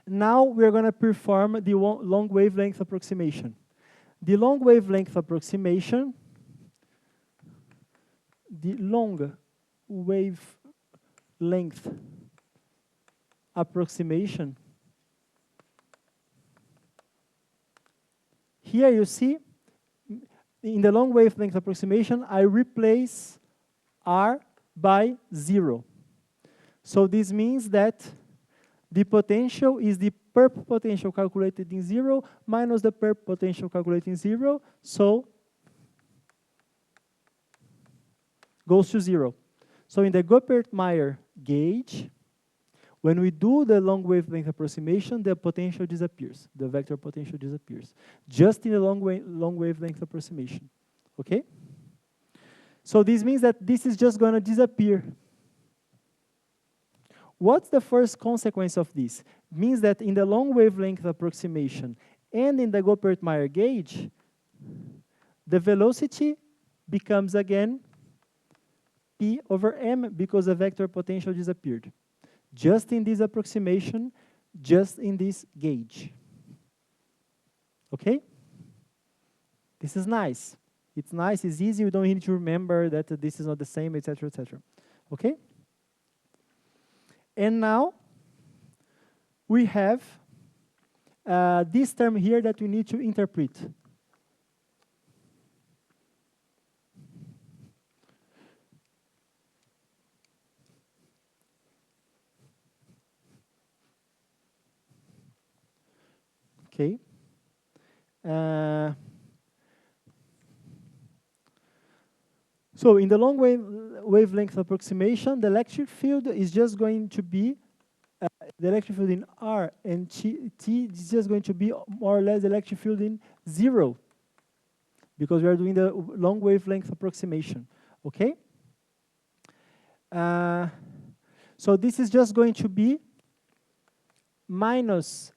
Now we're going to perform the long wavelength approximation. The long wavelength approximation, the long wavelength approximation, here you see, in the long wavelength approximation, I replace R by 0. So this means that the potential is the perp potential calculated in 0 minus the perp potential calculated in 0. So goes to 0. So in the Goppert-Meyer gauge, when we do the long wavelength approximation, the potential disappears. The vector potential disappears. Just in the long wavelength approximation. Okay? So this means that this is just going to disappear. What's the first consequence of this? It means that in the long wavelength approximation and in the Goppert-Meyer gauge, the velocity becomes again P over M because the vector potential disappeared. Just in this approximation, just in this gauge. Okay? This is nice. It's nice, it's easy, you don't need to remember that this is not the same, etc., etc. Okay? And now, we have this term here that we need to interpret. Okay. So in the long wavelength approximation, the electric field is just going to be the electric field in R and T is just going to be more or less the electric field in 0, because we are doing the long wavelength approximation. Okay. So this is just going to be minus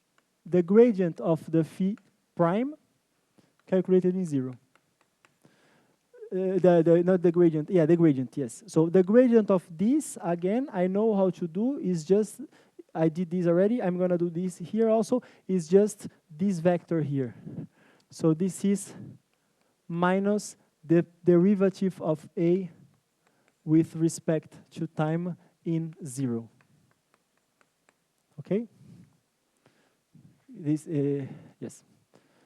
the gradient of the phi prime calculated in 0. Not the gradient, yeah, the gradient, yes. So the gradient of this, again, I know how to do, is just, I did this already, I'm gonna do this here also, is just this vector here. So this is minus the derivative of A with respect to time in 0. Okay? This, yes.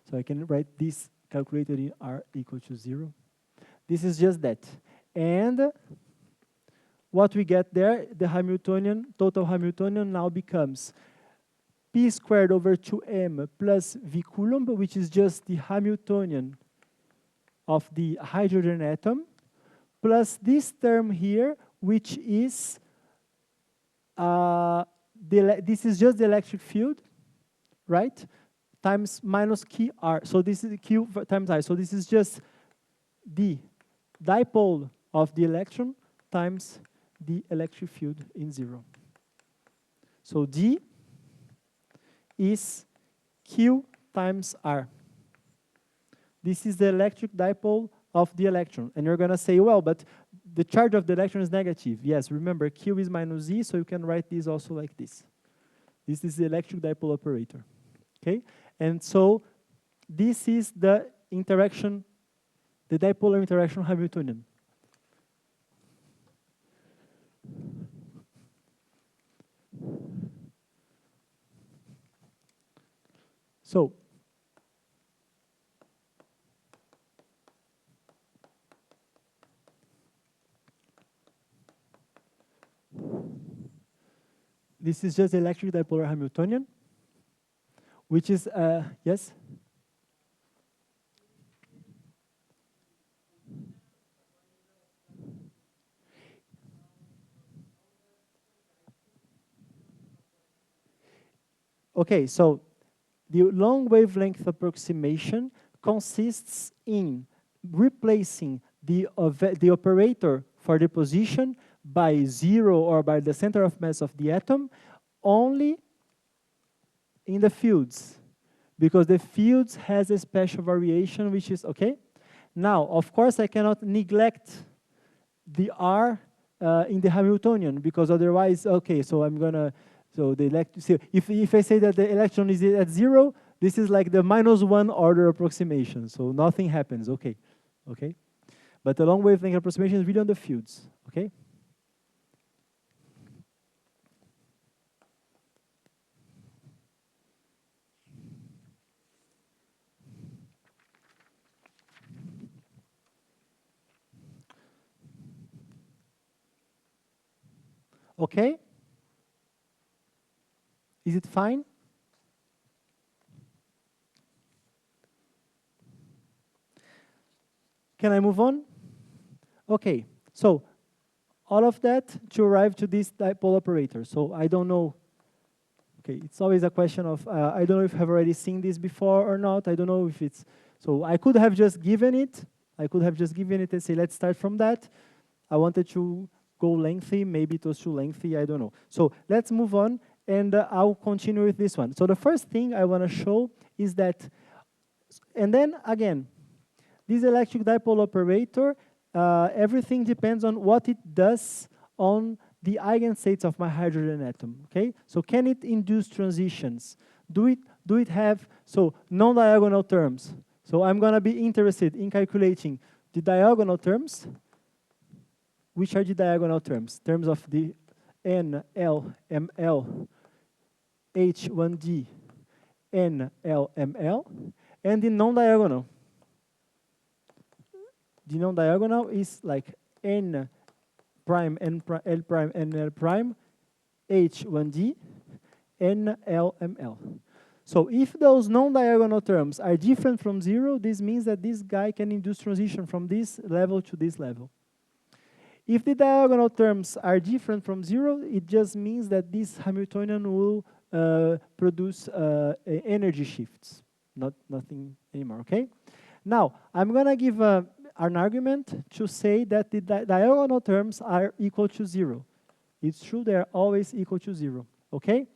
So I can write this calculated in R equal to 0. This is just that. And what we get there, the Hamiltonian, total Hamiltonian now becomes P squared over 2m plus V Coulomb, which is just the Hamiltonian of the hydrogen atom, plus this term here, which is, this is just the electric field, right? Times minus Qr. So this is Q times I. So this is just the dipole of the electron times the electric field in 0. So D is Q times R. This is the electric dipole of the electron. And you're going to say, well, but the charge of the electron is negative. Yes, remember, Q is minus Z, so you can write this also like this. This is the electric dipole operator. Okay? And so this is the interaction, the dipolar interaction Hamiltonian. So this is just the electric dipolar Hamiltonian, which is, yes? Okay, so the long wavelength approximation consists in replacing the operator for the position by 0 or by the center of mass of the atom only in the fields, because the fields has a special variation, which is okay. Now, of course, I cannot neglect the R in the Hamiltonian, because otherwise, okay, so I'm gonna, so the electron, if I say that the electron is at 0, this is like the -1 order approximation, so nothing happens, okay, okay? But the long wavelength approximation is really on the fields, okay? Okay? Is it fine? Can I move on? Okay, so all of that to arrive to this dipole operator. So I don't know. Okay, it's always a question of, I don't know if you have already seen this before or not. I don't know if it's, so I could have just given it. I could have just given it and say, let's start from that. I wanted to go lengthy, maybe it was too lengthy, I don't know. So let's move on, and I'll continue with this one. So the first thing I want to show is that, and then again, this electric dipole operator, everything depends on what it does on the eigenstates of my hydrogen atom, okay? So can it induce transitions? Do it have, so non-diagonal terms? So I'm gonna be interested in calculating the diagonal terms. Which are the diagonal terms? Terms of the N, L, ML, H1D, N, L, ML, and the non-diagonal. The non-diagonal is like N prime, N prime, L prime, N L prime, H1D, N L M L. So if those non-diagonal terms are different from 0, this means that this guy can induce transition from this level to this level. If the diagonal terms are different from 0, it just means that this Hamiltonian will produce energy shifts, nothing anymore, okay? Now, I'm going to give an argument to say that the diagonal terms are equal to 0. It's true, they're always equal to 0, okay?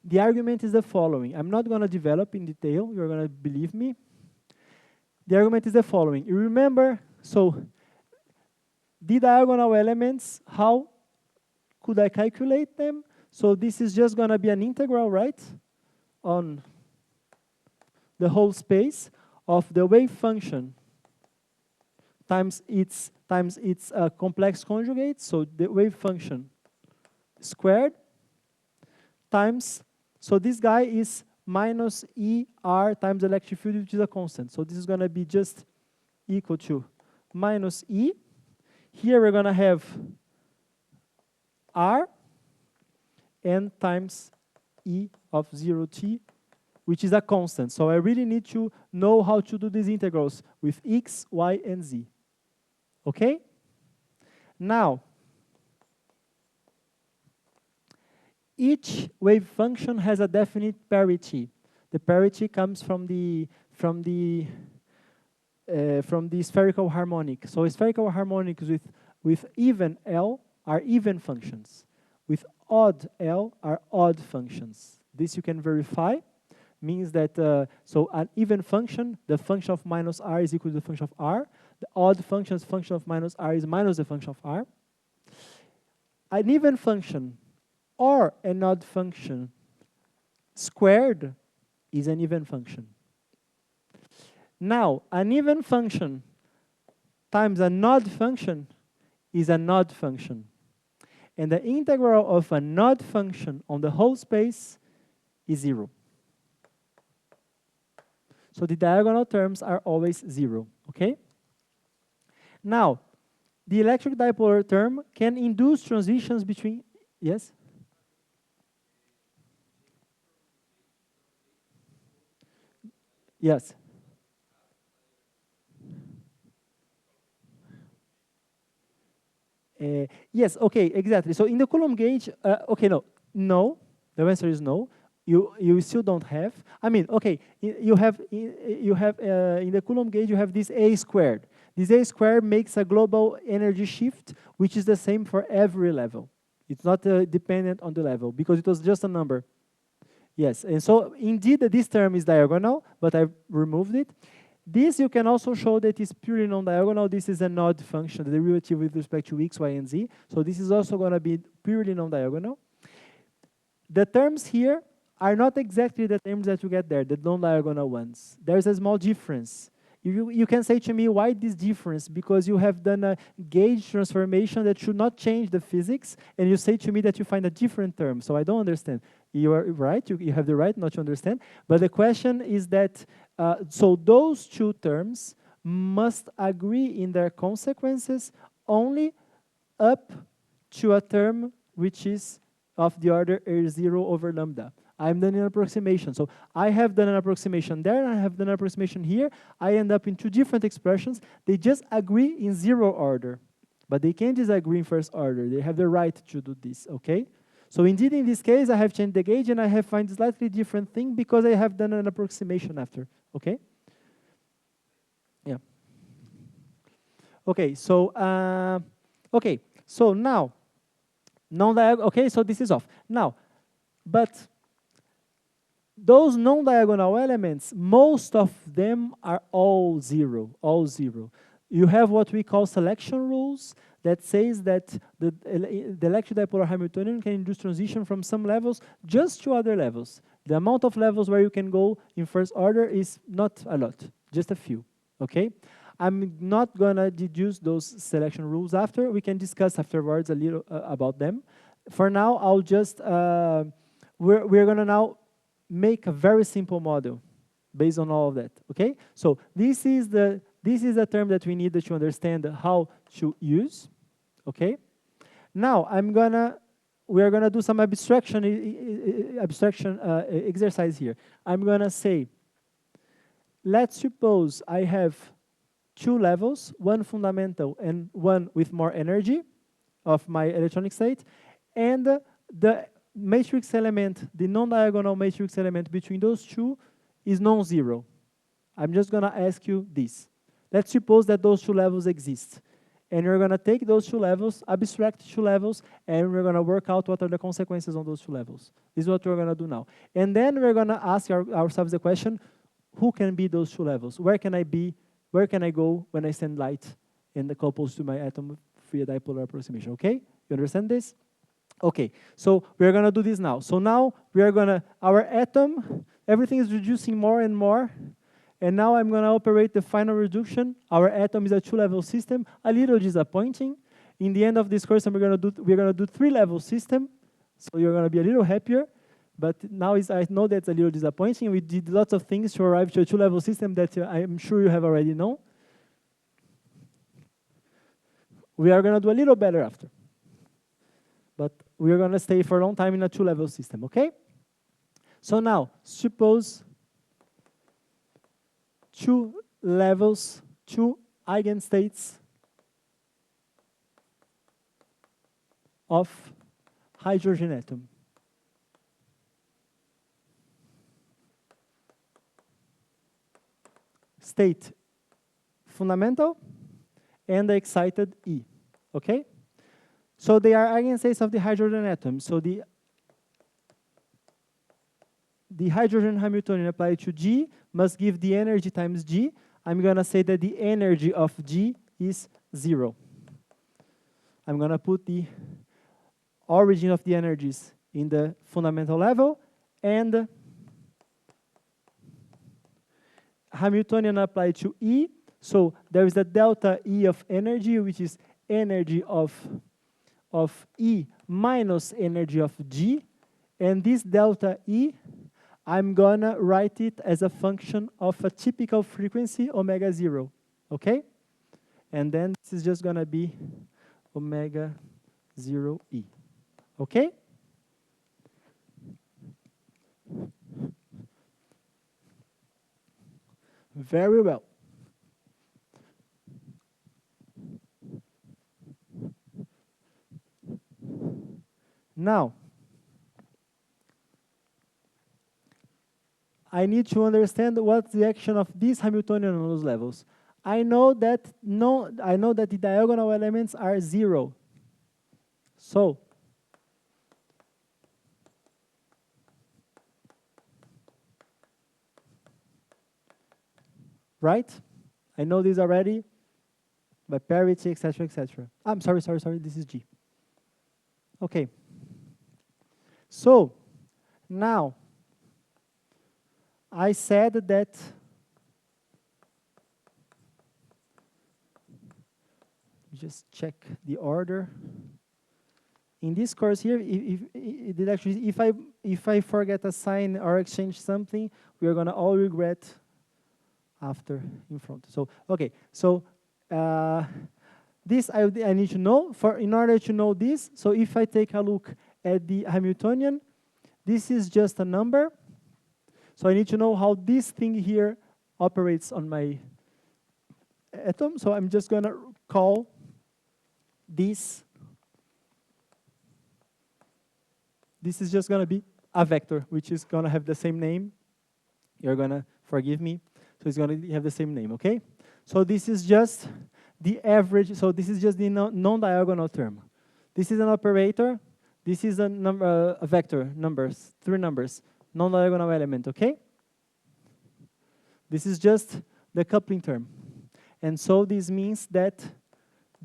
The argument is the following. I'm not going to develop in detail. You're going to believe me. The argument is the following. You remember, so the diagonal elements, how could I calculate them? So this is just going to be an integral, right, on the whole space of the wave function times its complex conjugate, so the wave function squared, times, so this guy is minus ER times electric field, which is a constant. So this is going to be just equal to minus E. Here we're going to have R n times E of 0t, which is a constant. So I really need to know how to do these integrals with x, y, and z. Okay? Now, each wave function has a definite parity. The parity comes from the spherical harmonic. So spherical harmonics with even L are even functions. With odd L are odd functions. This you can verify. Means that, so an even function, the function of minus r is equal to the function of r. The odd function's function of minus r is minus the function of r. An even function or an odd function squared is an even function. Now, an even function times an odd function is an odd function. And the integral of an odd function on the whole space is 0. So the diagonal terms are always 0, okay? Now, the electric dipolar term can induce transitions between, yes? Yes. Yes, okay, exactly. So in the Coulomb gauge, okay, no. The answer is no. You still don't have. I mean, okay, you have in the Coulomb gauge you have this a squared. This a squared makes a global energy shift, which is the same for every level. It's not dependent on the level because it was just a number. Yes, and so indeed this term is diagonal, but I removed it. This you can also show that is purely non-diagonal. This is an odd function, the derivative with respect to x, y, and z. So this is also going to be purely non-diagonal. The terms here are not exactly the terms that you get there, the non-diagonal ones. There's a small difference. You can say to me, why this difference? Because you have done a gauge transformation that should not change the physics, and you say to me that you find a different term. So I don't understand. You are right, you have the right not to understand. But the question is that, so those two terms must agree in their consequences only up to a term which is of the order R0 over lambda. I'm done an approximation. So I have done an approximation there, and I have done an approximation here. I end up in two different expressions. They just agree in 0 order, but they can't disagree in first order. They have the right to do this, okay? So indeed, in this case, I have changed the gauge, and I have found a slightly different thing because I have done an approximation after, okay? Yeah. Okay, so now, non-diagonal, okay, so this is off. Now, but those non-diagonal elements, most of them are all 0, all 0. You have what we call selection rules that says that the electric dipolar Hamiltonian can induce transition from some levels just to other levels. The amount of levels where you can go in first order is not a lot, just a few, okay? I'm not gonna deduce those selection rules after. We can discuss afterwards a little about them. For now, I'll just, we're gonna now make a very simple model based on all of that, okay? So this is the term that we need to understand how to use, okay? Now I'm gonna we are going to do some abstraction exercise here. I'm going to say, let's suppose I have two levels, one fundamental and one with more energy of my electronic state, and the matrix element, the non-diagonal matrix element between those two is non-zero. I'm just going to ask you this. Let's suppose that those two levels exist. And we're going to take those two levels, abstract two levels, and we're going to work out what are the consequences on those two levels. This is what we're going to do now. And then we're going to ask ourselves the question, who can be those two levels? Where can I be? Where can I go when I send light and the couples to my atom-free dipolar approximation? Okay? You understand this? Okay, so we're going to do this now. So now we are going to, our atom, everything is reducing more and more. And now I'm going to operate the final reduction. Our atom is a two-level system, a little disappointing. In the end of this course, we're going to do three-level system. So you're going to be a little happier. But now I know that's a little disappointing. We did lots of things to arrive to a two-level system that I'm sure you have already known. We are going to do a little better after. But we are going to stay for a long time in a two-level system, okay? So now, suppose two levels, two eigenstates of hydrogen atom. State fundamental and the excited E, okay? So they are eigenstates of the hydrogen atom. So the hydrogen Hamiltonian applied to G must give the energy times G. I'm going to say that the energy of G is 0. I'm going to put the origin of the energies in the fundamental level, and Hamiltonian applied to E. So there is a delta E of energy, which is energy of E minus energy of G. And this delta E, I'm going to write it as a function of a typical frequency, omega 0. Okay? And then this is just going to be omega 0E. Okay? Very well. Now, I need to understand what's the action of this Hamiltonian on those levels. I know that the diagonal elements are 0. So, right? I know this already by parity, etc., etc. I'm sorry, this is G. Okay. So, now, I said that just check the order. In this course here, if I forget a sign or exchange something, we are going to all regret after in front. So, okay. So, this I need to know. In order to know this, so if I take a look at the Hamiltonian, this is just a number. So I need to know how this thing here operates on my atom. So I'm just going to call this. This is just going to be a vector, which is going to have the same name. You're going to forgive me. So it's going to have the same name, okay? So this is just the average. So this is just the non-diagonal term. This is an operator. This is a vector, numbers, 3 numbers, non-diagonal element, okay? This is just the coupling term. And so this means that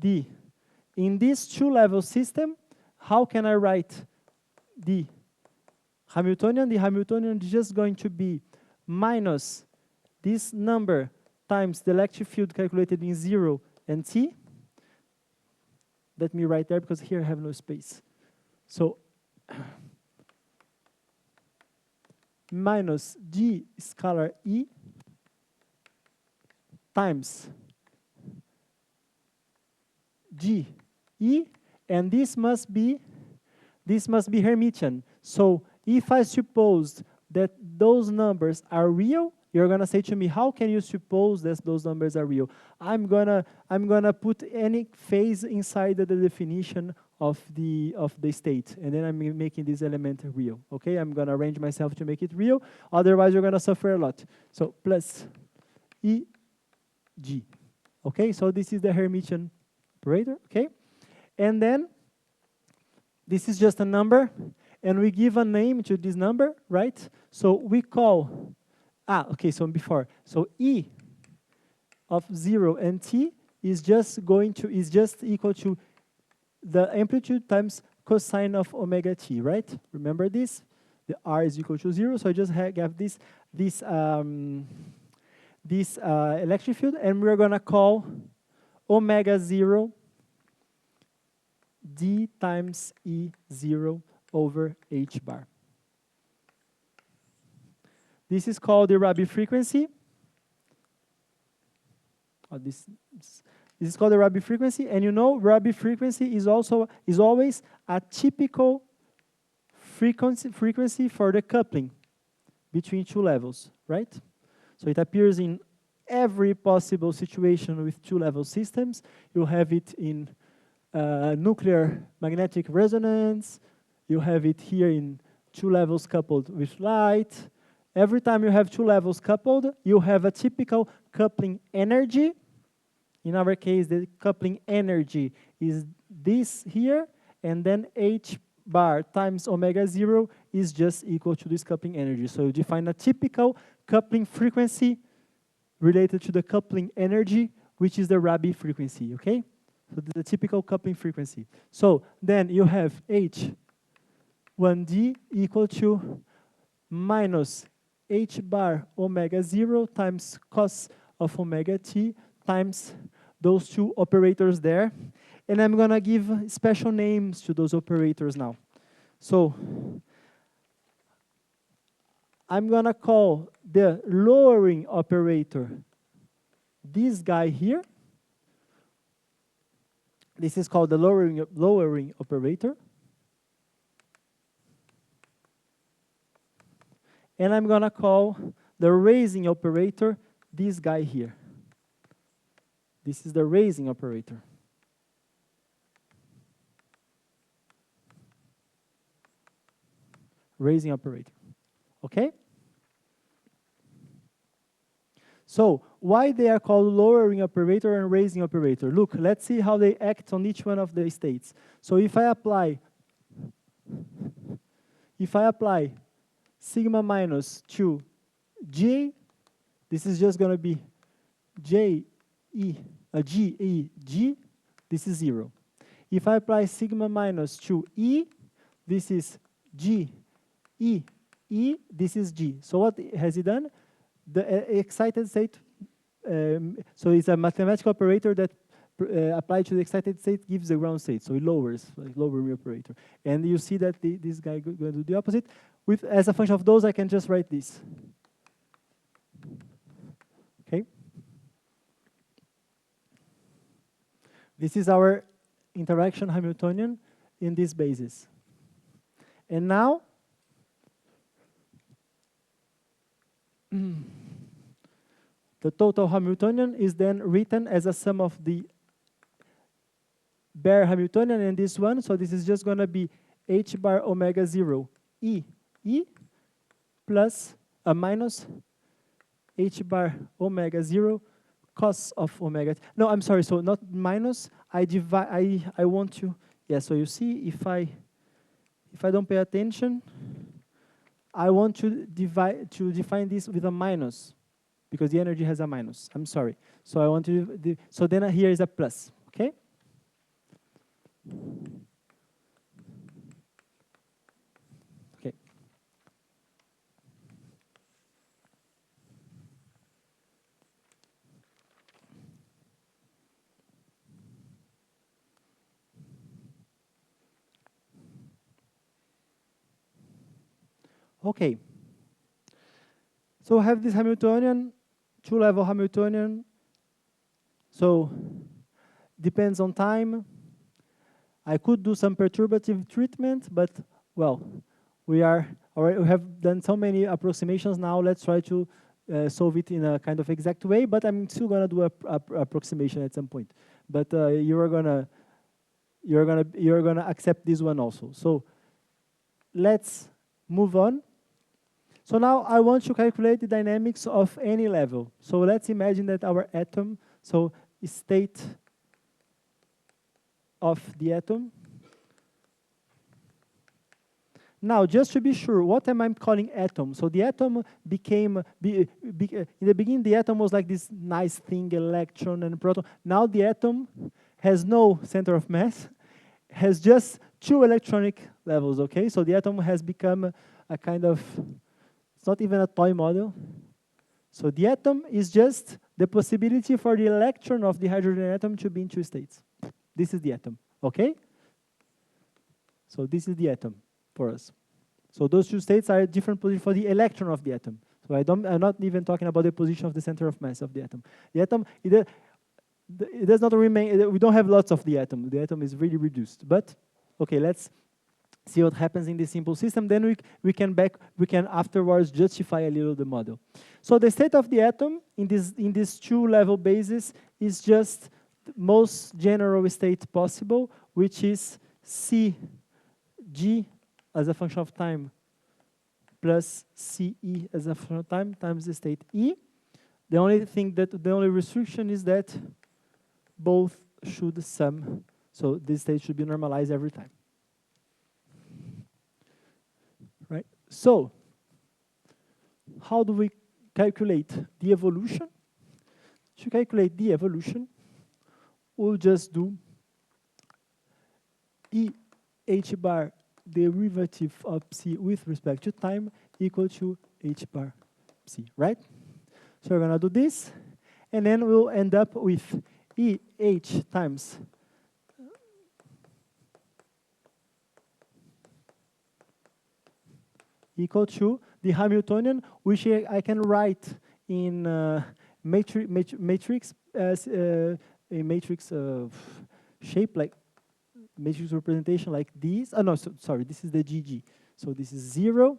in this two-level system, how can I write the Hamiltonian? The Hamiltonian is just going to be minus this number times the electric field calculated in 0 and T. Let me write there because here I have no space. So minus G scalar E times G E, and this must be this must be Hermitian. So if I suppose that those numbers are real, you're gonna say to me, how can you suppose that those numbers are real? I'm gonna put any phase inside the definition of the state, and then I'm making this element real. Okay, I'm gonna arrange myself to make it real. Otherwise, you're gonna suffer a lot. So plus E G. Okay, so this is the Hermitian operator. Okay, and then this is just a number, and we give a name to this number, right? So we call, okay, so before, so E of 0 and T is just equal to the amplitude times cosine of omega t, right? Remember this? The R is equal to 0, so I just have this electric field, and we're gonna call omega 0 d times E0 over h bar. This is called the Rabi frequency. This is called the Rabi frequency, and you know Rabi frequency is always a typical frequency for the coupling between two levels, right? So it appears in every possible situation with two-level systems. You have it in nuclear magnetic resonance. You have it here in two levels coupled with light. Every time you have two levels coupled, you have a typical coupling energy. In our case, the coupling energy is this here, and then h bar times omega 0 is just equal to this coupling energy. So you define a typical coupling frequency related to the coupling energy, which is the Rabi frequency, okay? So the typical coupling frequency. So then you have H1D equal to minus h bar omega 0 times cos of omega t times those two operators there. And I'm gonna give special names to those operators now. So I'm gonna call the lowering operator this guy here. This is called the lowering operator. And I'm gonna call the raising operator this guy here. This is the raising operator. Raising operator, okay? So why they are called lowering operator and raising operator? Look, let's see how they act on each one of the states. So if I apply sigma minus to G, this is just going to be G, this is 0. If I apply sigma minus to E, this is G, E, this is G. So what has it done? The excited state, so it's a mathematical operator that applied to the excited state gives the ground state. So it lowers, like lowering operator. And you see that this guy going to do the opposite. As a function of those, I can just write this. Okay. This is our interaction Hamiltonian in this basis. And now, the total Hamiltonian is then written as a sum of the bare Hamiltonian and this one. So this is just going to be h bar omega 0 E plus a minus h bar omega 0 cos of omega t. No, I'm sorry. So not minus. I want to. Yeah. So you see, if I don't pay attention, I want to define this with a minus, because the energy has a minus. I'm sorry. So I want to. So then here is a plus. Okay. Okay. Okay. So I have this Hamiltonian, two-level Hamiltonian. So depends on time. I could do some perturbative treatment, but well, we have done so many approximations now. Let's try to solve it in a kind of exact way. But I'm still gonna do a approximation at some point. But you're gonna accept this one also. So let's move on. So now I want to calculate the dynamics of any level. So let's imagine that our atom, so state of the atom. Now, just to be sure, what am I calling atom? So the atom became, in the beginning, the atom was like this nice thing, electron and proton. Now the atom has no center of mass, has just 2 electronic levels, okay? So the atom has become a kind of, it's not even a toy model. So the atom is just the possibility for the electron of the hydrogen atom to be in 2 states. This is the atom, okay? So this is the atom for us. So those 2 states are a different position for the electron of the atom. So I'm not even talking about the position of the center of mass of the atom. The atom, it does not remain, we don't have lots of the atom. The atom is really reduced. But, okay, let's see what happens in this simple system. Then we can afterwards justify a little the model. So the state of the atom in this 2-level basis is just the most general state possible, which is Cg as a function of time plus Ce as a function of time times the state E. The only restriction is that both should sum. So this state should be normalized every time. Right? So how do we calculate the evolution? To calculate the evolution, we'll just do E h bar derivative of psi with respect to time equal to h bar psi, right? So we're gonna do this, and then we'll end up with EH times equal to the Hamiltonian, which I can write in matrix as a matrix shape, like matrix representation like this. Oh no, sorry, this is the GG. So this is 0.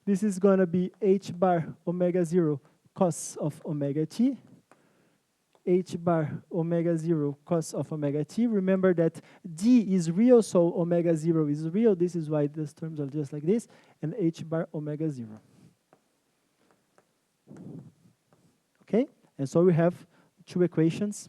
This is going to be h bar omega 0 cos of omega t. H bar omega 0 cos of omega t. Remember that d is real, so omega 0 is real. This is why these terms are just like this. And h bar omega 0. Okay? And so we have 2 equations.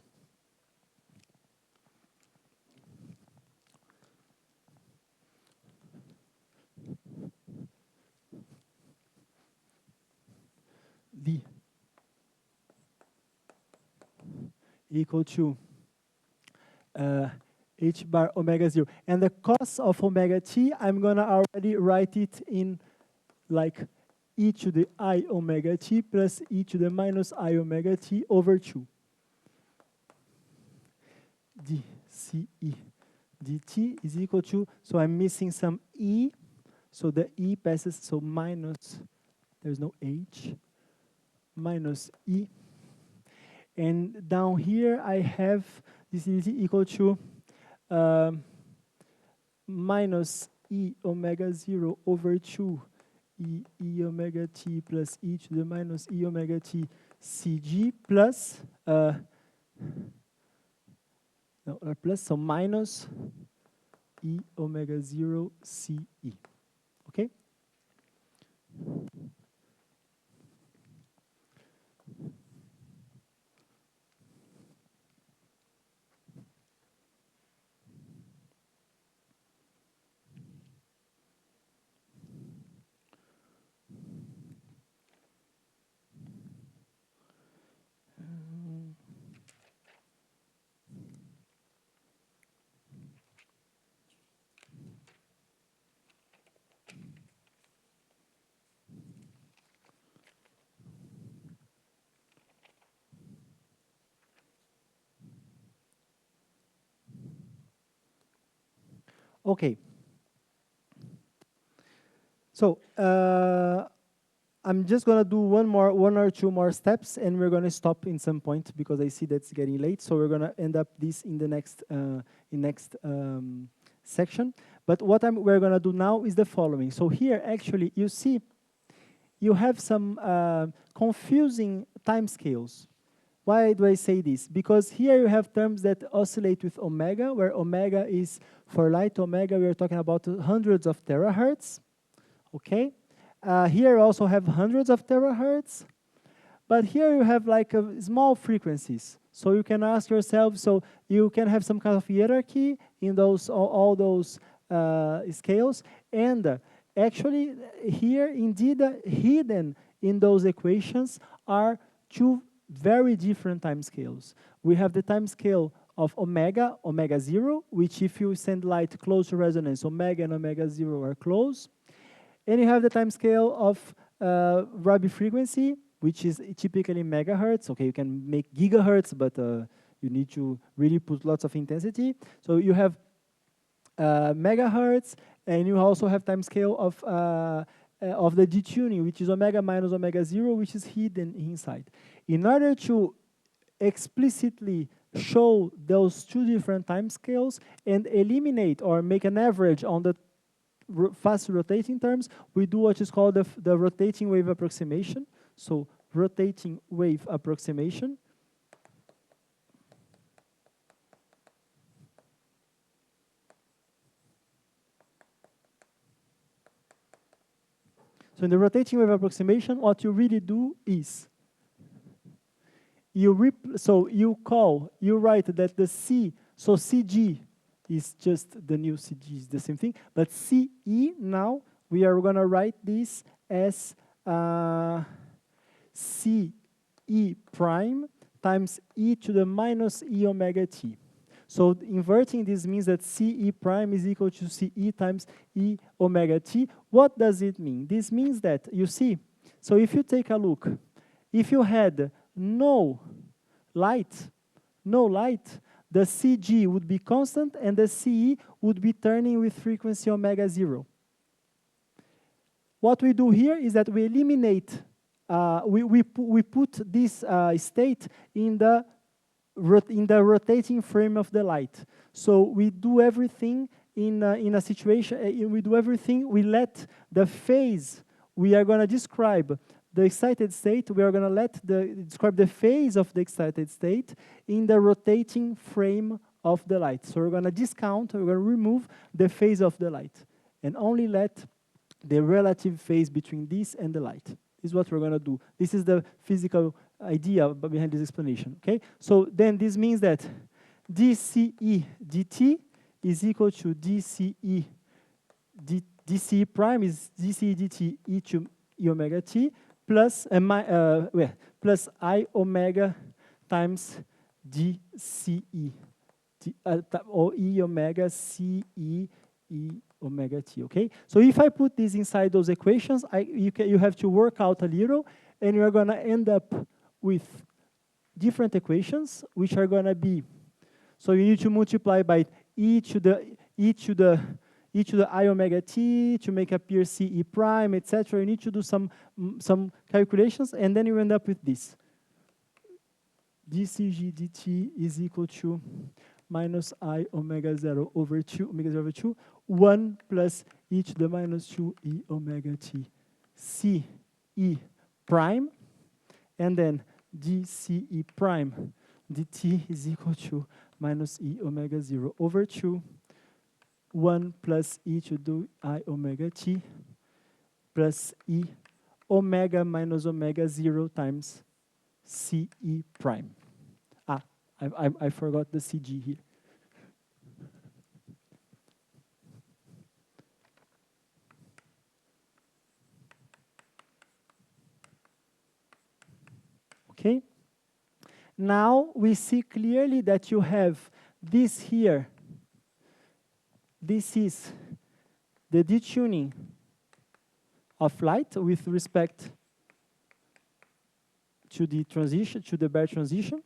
D equal to h bar omega 0. And the cos of omega t, I'm going to already write it in like e to the I omega t plus e to the minus I omega t over 2. dCe dt is equal to, so I'm missing some e, so the e passes, so minus, there's no h, minus e. And down here I have this is equal to minus e omega 0 over 2 e omega t plus e to the minus e omega t cg plus plus, so minus e omega 0 ce. Okay? Okay. So I'm just gonna do one or two more steps, and we're gonna stop in some point because I see that's getting late. So we're gonna end up this in the next section. But what we're gonna do now is the following. So here, actually, you see, you have some confusing timescales. Why do I say this? Because here you have terms that oscillate with omega, where omega is, for light omega, we are talking about hundreds of terahertz, okay? Here you also have hundreds of terahertz, but here you have like small frequencies. So you can ask yourself, so you can have some kind of hierarchy in those all those scales, and actually here indeed hidden in those equations are two very different time scales. We have the time scale of omega 0, which if you send light close to resonance, omega and omega 0 are close. And you have the time scale of Rabi frequency, which is typically megahertz. Okay, you can make gigahertz, but you need to really put lots of intensity. So you have megahertz, and you also have time scale of the detuning, which is omega minus omega 0, which is hidden inside. In order to explicitly show those two different time scales and eliminate or make an average on the fast rotating terms, we do what is called the rotating wave approximation. So rotating wave approximation. So in the rotating wave approximation, what you really do is you write that the C, so CG is just the new CG, is the same thing, but CE now, we are gonna write this as CE prime times e to the minus e omega t. So inverting this means that CE prime is equal to CE times e omega t. What does it mean? This means that, you see, so if you take a look, if you had no light, the CG would be constant and the CE would be turning with frequency omega 0. What we do here is that we eliminate, we put this state in the rotating frame of the light. So we do everything in a situation, we let the phase, we are going to describe the excited state, we are going to describe the phase of the excited state in the rotating frame of the light. So we're going to discount, we're going to remove the phase of the light and only let the relative phase between this and the light. This is what we're going to do. This is the physical idea behind this explanation, okay? So then this means that dCE dt is equal to dCE prime is dCE dt e to e omega t plus plus I omega times dCE or e omega CE e omega t, okay? So if I put this inside those equations, you have to work out a little, and you're going to end up with different equations, which are going to be, so you need to multiply by e to the I omega t to make appear CE prime, etc. You need to do some calculations, and then you end up with this. dCG dt is equal to minus I omega 0 over 2, 1 plus e to the minus 2 e omega t CE prime, and then dCE prime dt is equal to minus e omega 0 over 2, 1 plus e to the I omega t plus e omega minus omega 0 times CE prime. I forgot the CG here. Okay. Now we see clearly that you have this here. This is the detuning of light with respect to the transition, to the Baire transition,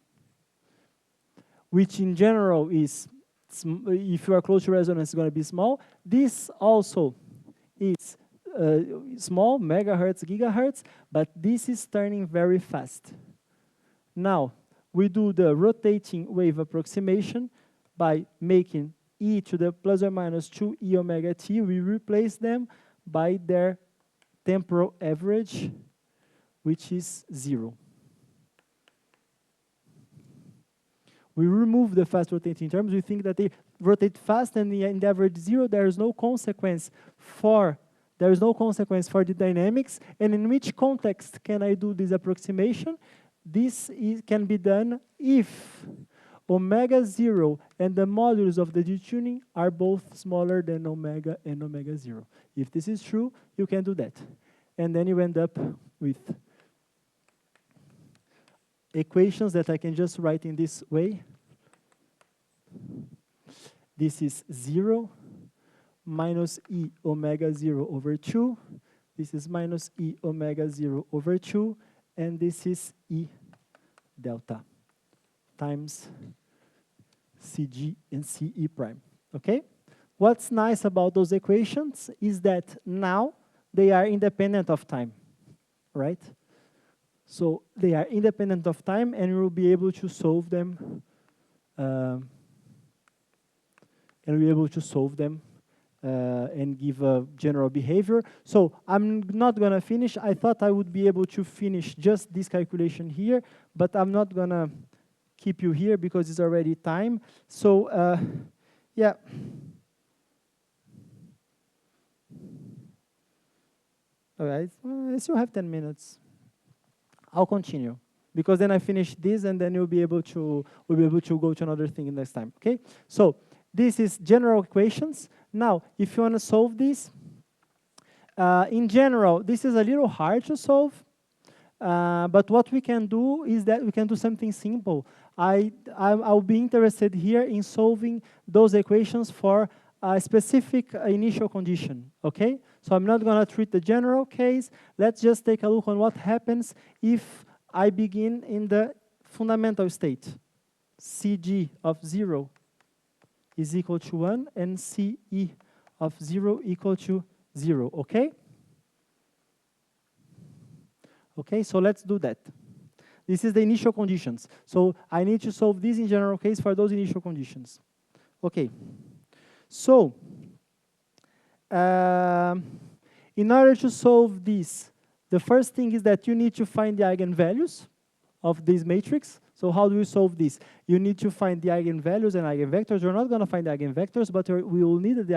which in general is, if you are close to resonance, it's going to be small. This also is small, megahertz, gigahertz, but this is turning very fast. Now, we do the rotating wave approximation by making e to the plus or minus 2 e omega t. We replace them by their temporal average, which is 0. We remove the fast rotating terms. We think that they rotate fast, and in the average 0, there is no consequence for the dynamics. And in which context can I do this approximation? This can be done if omega 0 and the modulus of the detuning are both smaller than omega and omega 0. If this is true, you can do that. And then you end up with equations that I can just write in this way. This is 0 minus e omega 0 over 2. This is minus e omega 0 over 2. And this is e delta times Cg and Ce prime. Okay? What's nice about those equations is that now they are independent of time, right? So they are independent of time, and we'll be able to solve them. And give a general behavior. So I'm not going to finish. I thought I would be able to finish just this calculation here, but I'm not going to keep you here because it's already time. So, yeah. All right, I still have 10 minutes. I'll continue, because then I finish this, and then we'll be able to go to another thing next time, okay? So this is general equations. Now, if you want to solve this, in general, this is a little hard to solve, but what we can do is that we can do something simple. I'll be interested here in solving those equations for a specific initial condition, okay? So I'm not going to treat the general case. Let's just take a look on what happens if I begin in the fundamental state. Cg of 0 is equal to 1, and Ce of 0 equal to 0, okay? Okay, so let's do that. This is the initial conditions. So I need to solve this in general case for those initial conditions. Okay, so in order to solve this, the first thing is that you need to find the eigenvalues of this matrix. So how do we solve this? You need to find the eigenvalues and eigenvectors. We're not going to find the eigenvectors, but we will need the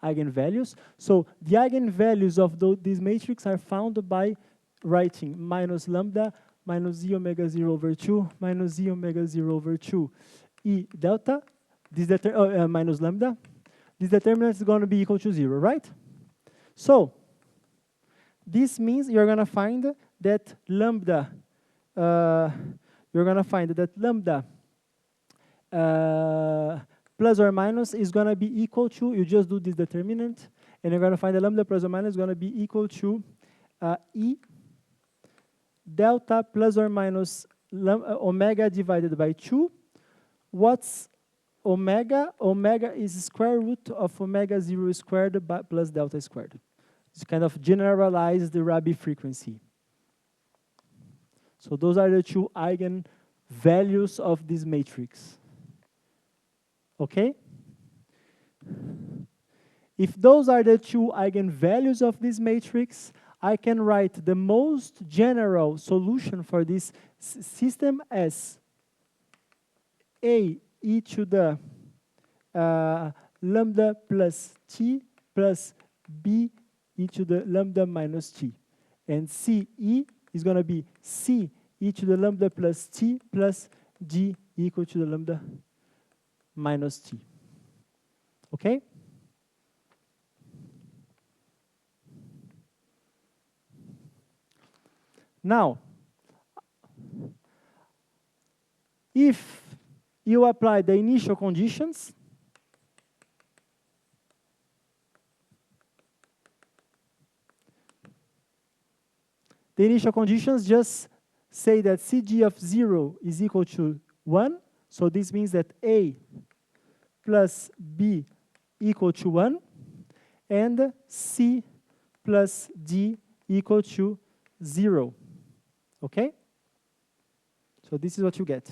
eigenvalues. So the eigenvalues of this matrix are found by writing minus lambda minus z omega 0 over 2 minus z omega 0 over 2 e delta, this minus lambda. This determinant is going to be equal to 0, right? So this means you're going to find that lambda plus or minus is going to be equal to, you just do this determinant, and you're going to find the lambda plus or minus is going to be equal to E delta plus or minus omega divided by 2. What's omega? Omega is square root of omega 0 squared plus delta squared. It's kind of generalize the Rabi frequency. So those are the two eigenvalues of this matrix. Okay? If those are the two eigenvalues of this matrix, I can write the most general solution for this system as A e to the lambda plus t plus B e to the lambda minus t. And Ce is going to be C e to the lambda plus t plus G equal to the lambda minus t. Okay? Now, if you apply the initial conditions, the initial conditions just say that Cg of 0 is equal to 1. So this means that A plus B equal to 1. And C plus D equal to 0. Okay? So this is what you get.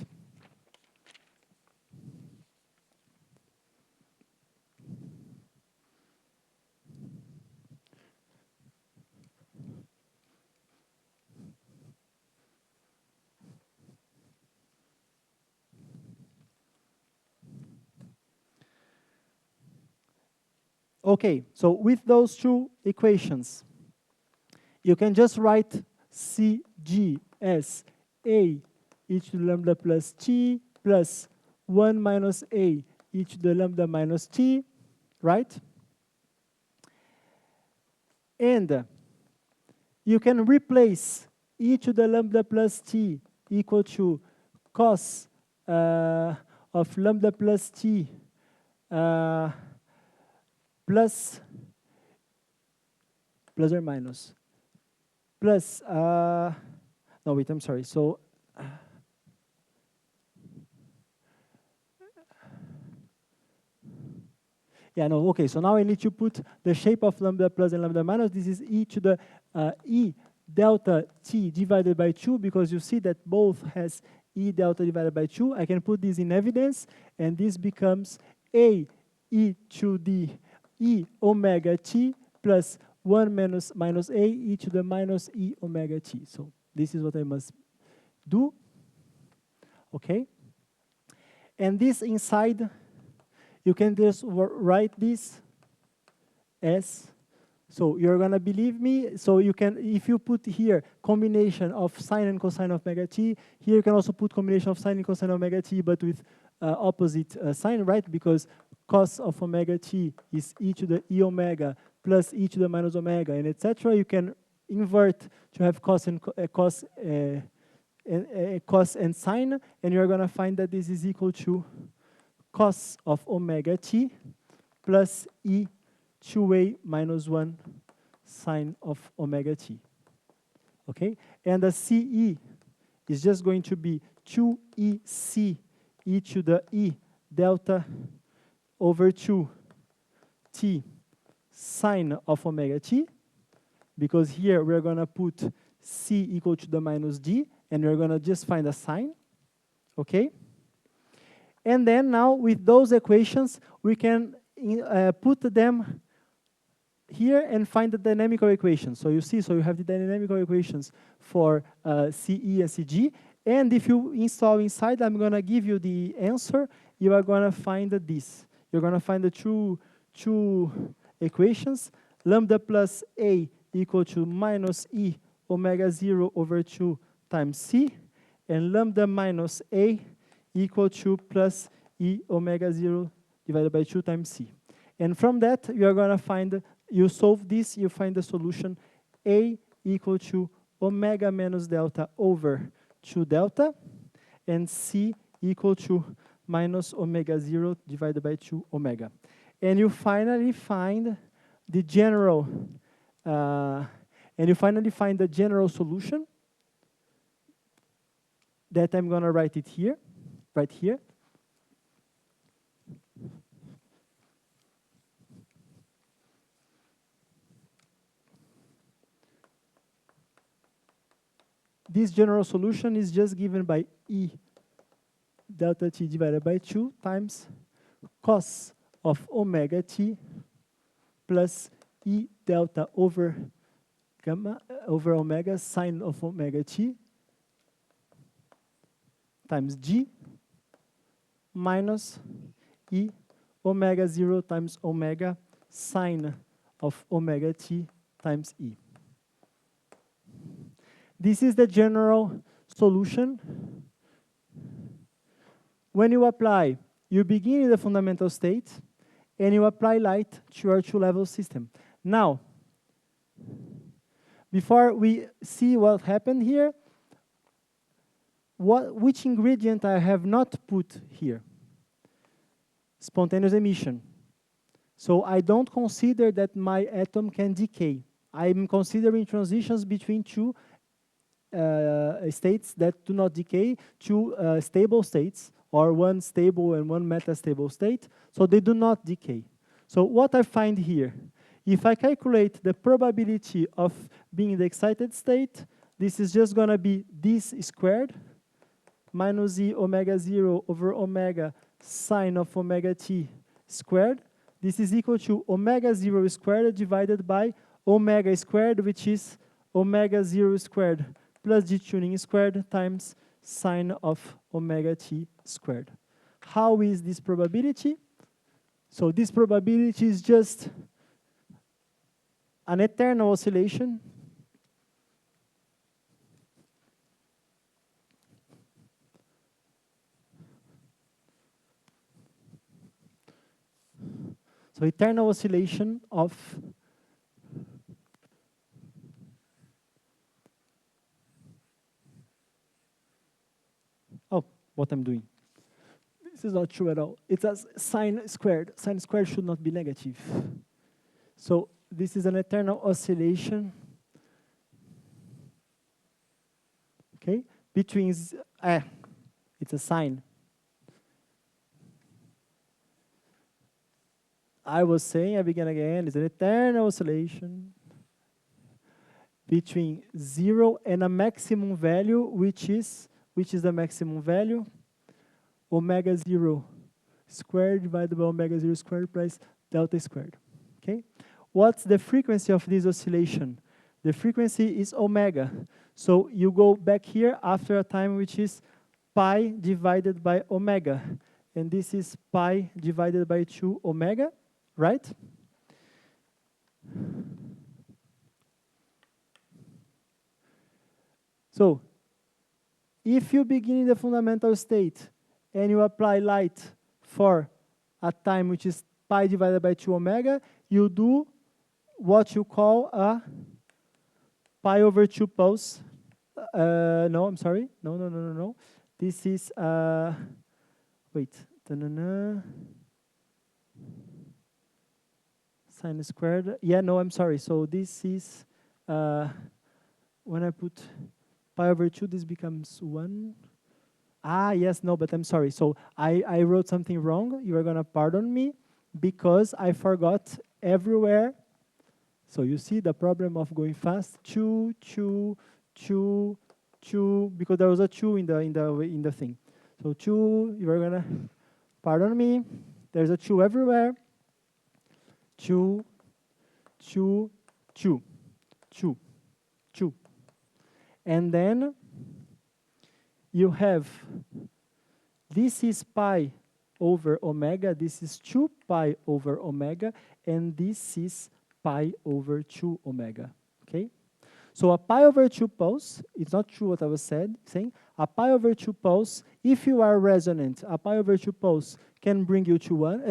Okay, so with those two equations, you can just write Cg as A e to the lambda plus T plus 1 minus A e to the lambda minus T, right? And you can replace e to the lambda plus T equal to cos of lambda plus T plus or minus, plus, no, wait, I'm sorry. So, yeah, no, okay. So now I need to put the shape of lambda plus and lambda minus. This is e to the e delta t divided by 2, because you see that both has e delta divided by 2. I can put this in evidence, and this becomes a e to the e omega t plus 1 minus a e to the minus e omega t. So this is what I must do. Okay? And this inside, you can just write this as, so you're going to believe me. So you can, if you put here combination of sine and cosine of omega t, here you can also put combination of sine and cosine of omega t, but with opposite sign, right? Because cos of omega t is e to the e omega plus e to the minus omega, and etc. You can invert to have cos and cos and sine, and you're going to find that this is equal to cos of omega t plus e 2a minus 1 sine of omega t. Okay? And the CE is just going to be 2EC e to the e delta over 2 t sine of omega t, because here we're going to put c equal to the minus d, and we're going to just find a sine. Okay? And then now with those equations, we can put them here and find the dynamical equations. So you see, so you have the dynamical equations for CE and CG. And if you install inside, I'm going to give you the answer. You are going to find this. You're going to find the two equations. Lambda plus A equal to minus E omega 0 over 2 times C. And lambda minus A equal to plus E omega 0 divided by 2 times C. And from that, you are going to find, you solve this, you find the solution A equal to omega minus delta over 2 delta, and C equal to minus omega 0 divided by 2 omega. And you finally find the general, solution that I'm going to write it here, right here. This general solution is just given by E delta t divided by 2 times cos of omega t plus E delta over gamma over omega sine of omega t times G minus E omega 0 times omega sine of omega t times E. This is the general solution. When you apply, you begin in the fundamental state, and you apply light to your two-level system. Now, before we see what happened here, which ingredient I have not put here? Spontaneous emission. So I don't consider that my atom can decay. I'm considering transitions between two states that do not decay to stable states, or one stable and one metastable state, so they do not decay. So what I find here If I calculate the probability of being in the excited state, this is just going to be this squared minus the omega 0 over omega sine of omega t squared. This is equal to omega 0 squared divided by omega squared, which is omega 0 squared plus detuning squared times sine of omega t squared. How is this probability? So this probability is just an eternal oscillation so eternal oscillation of what I'm doing. This is not true at all. It's a sine squared. Sine squared should not be negative. So this is an eternal oscillation, okay, between, it's a sine. I was saying, I begin again, it's an eternal oscillation between 0 and a maximum value, which is the maximum value? Omega 0 squared divided by omega 0 squared plus delta squared. Okay? What's the frequency of this oscillation? The frequency is omega. So you go back here after a time which is pi divided by omega. And this is pi divided by 2 omega, right? So if you begin in the fundamental state and you apply light for a time which is pi divided by 2 omega, you do what you call a pi over 2 pulse. No, I'm sorry. No. This is, wait. Sine squared. Yeah, no, I'm sorry. So this is, when I put pi over 2, this becomes 1. Yes, no, but I'm sorry. So I wrote something wrong. You are going to pardon me because I forgot everywhere. So you see the problem of going fast. 2, 2, 2, 2, because there was a 2 in the thing. So 2, you are going to pardon me. There's a 2 everywhere. 2, 2, 2, 2, 2. And then you have, this is pi over omega, this is 2 pi over omega, and this is pi over 2 omega, okay? So a pi over 2 pulse, it's not true what I was saying, a pi over 2 pulse, if you are resonant, a pi over 2 pulse can bring you to 1.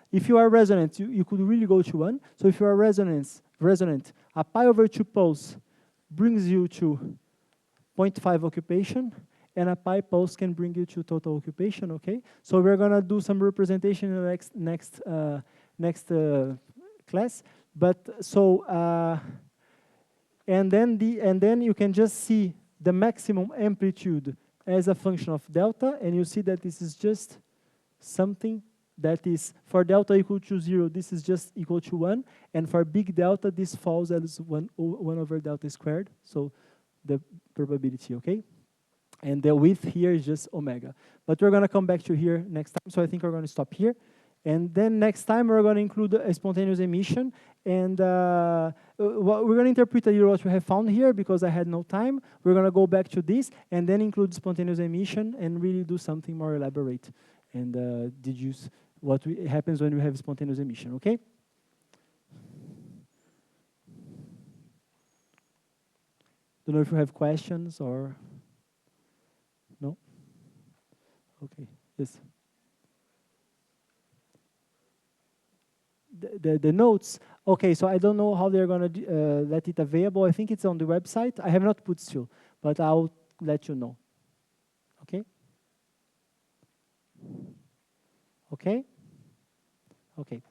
If you are resonant, you could really go to 1. So if you are resonant, a pi over 2 pulse brings you to 0.5 occupation, and a pi pulse can bring you to total occupation, okay? So we're gonna do some representation in the next class. But so, and then you can just see the maximum amplitude as a function of delta, and you see that this is just something that is, for delta equal to 0, this is just equal to 1, and for big delta, this falls as 1 over delta squared, so the probability, okay? And the width here is just omega. But we're going to come back to here next time, so I think we're going to stop here. And then next time, we're going to include a spontaneous emission, and we're going to interpret a little what we have found here, because I had no time. We're going to go back to this, and then include spontaneous emission, and really do something more elaborate, and deduce what happens when we have spontaneous emission, okay? Don't know if you have questions or no? Okay, yes. The notes, okay, so I don't know how they're going to let it available. I think it's on the website. I have not put still, but I'll let you know. Okay? Okay? Okay.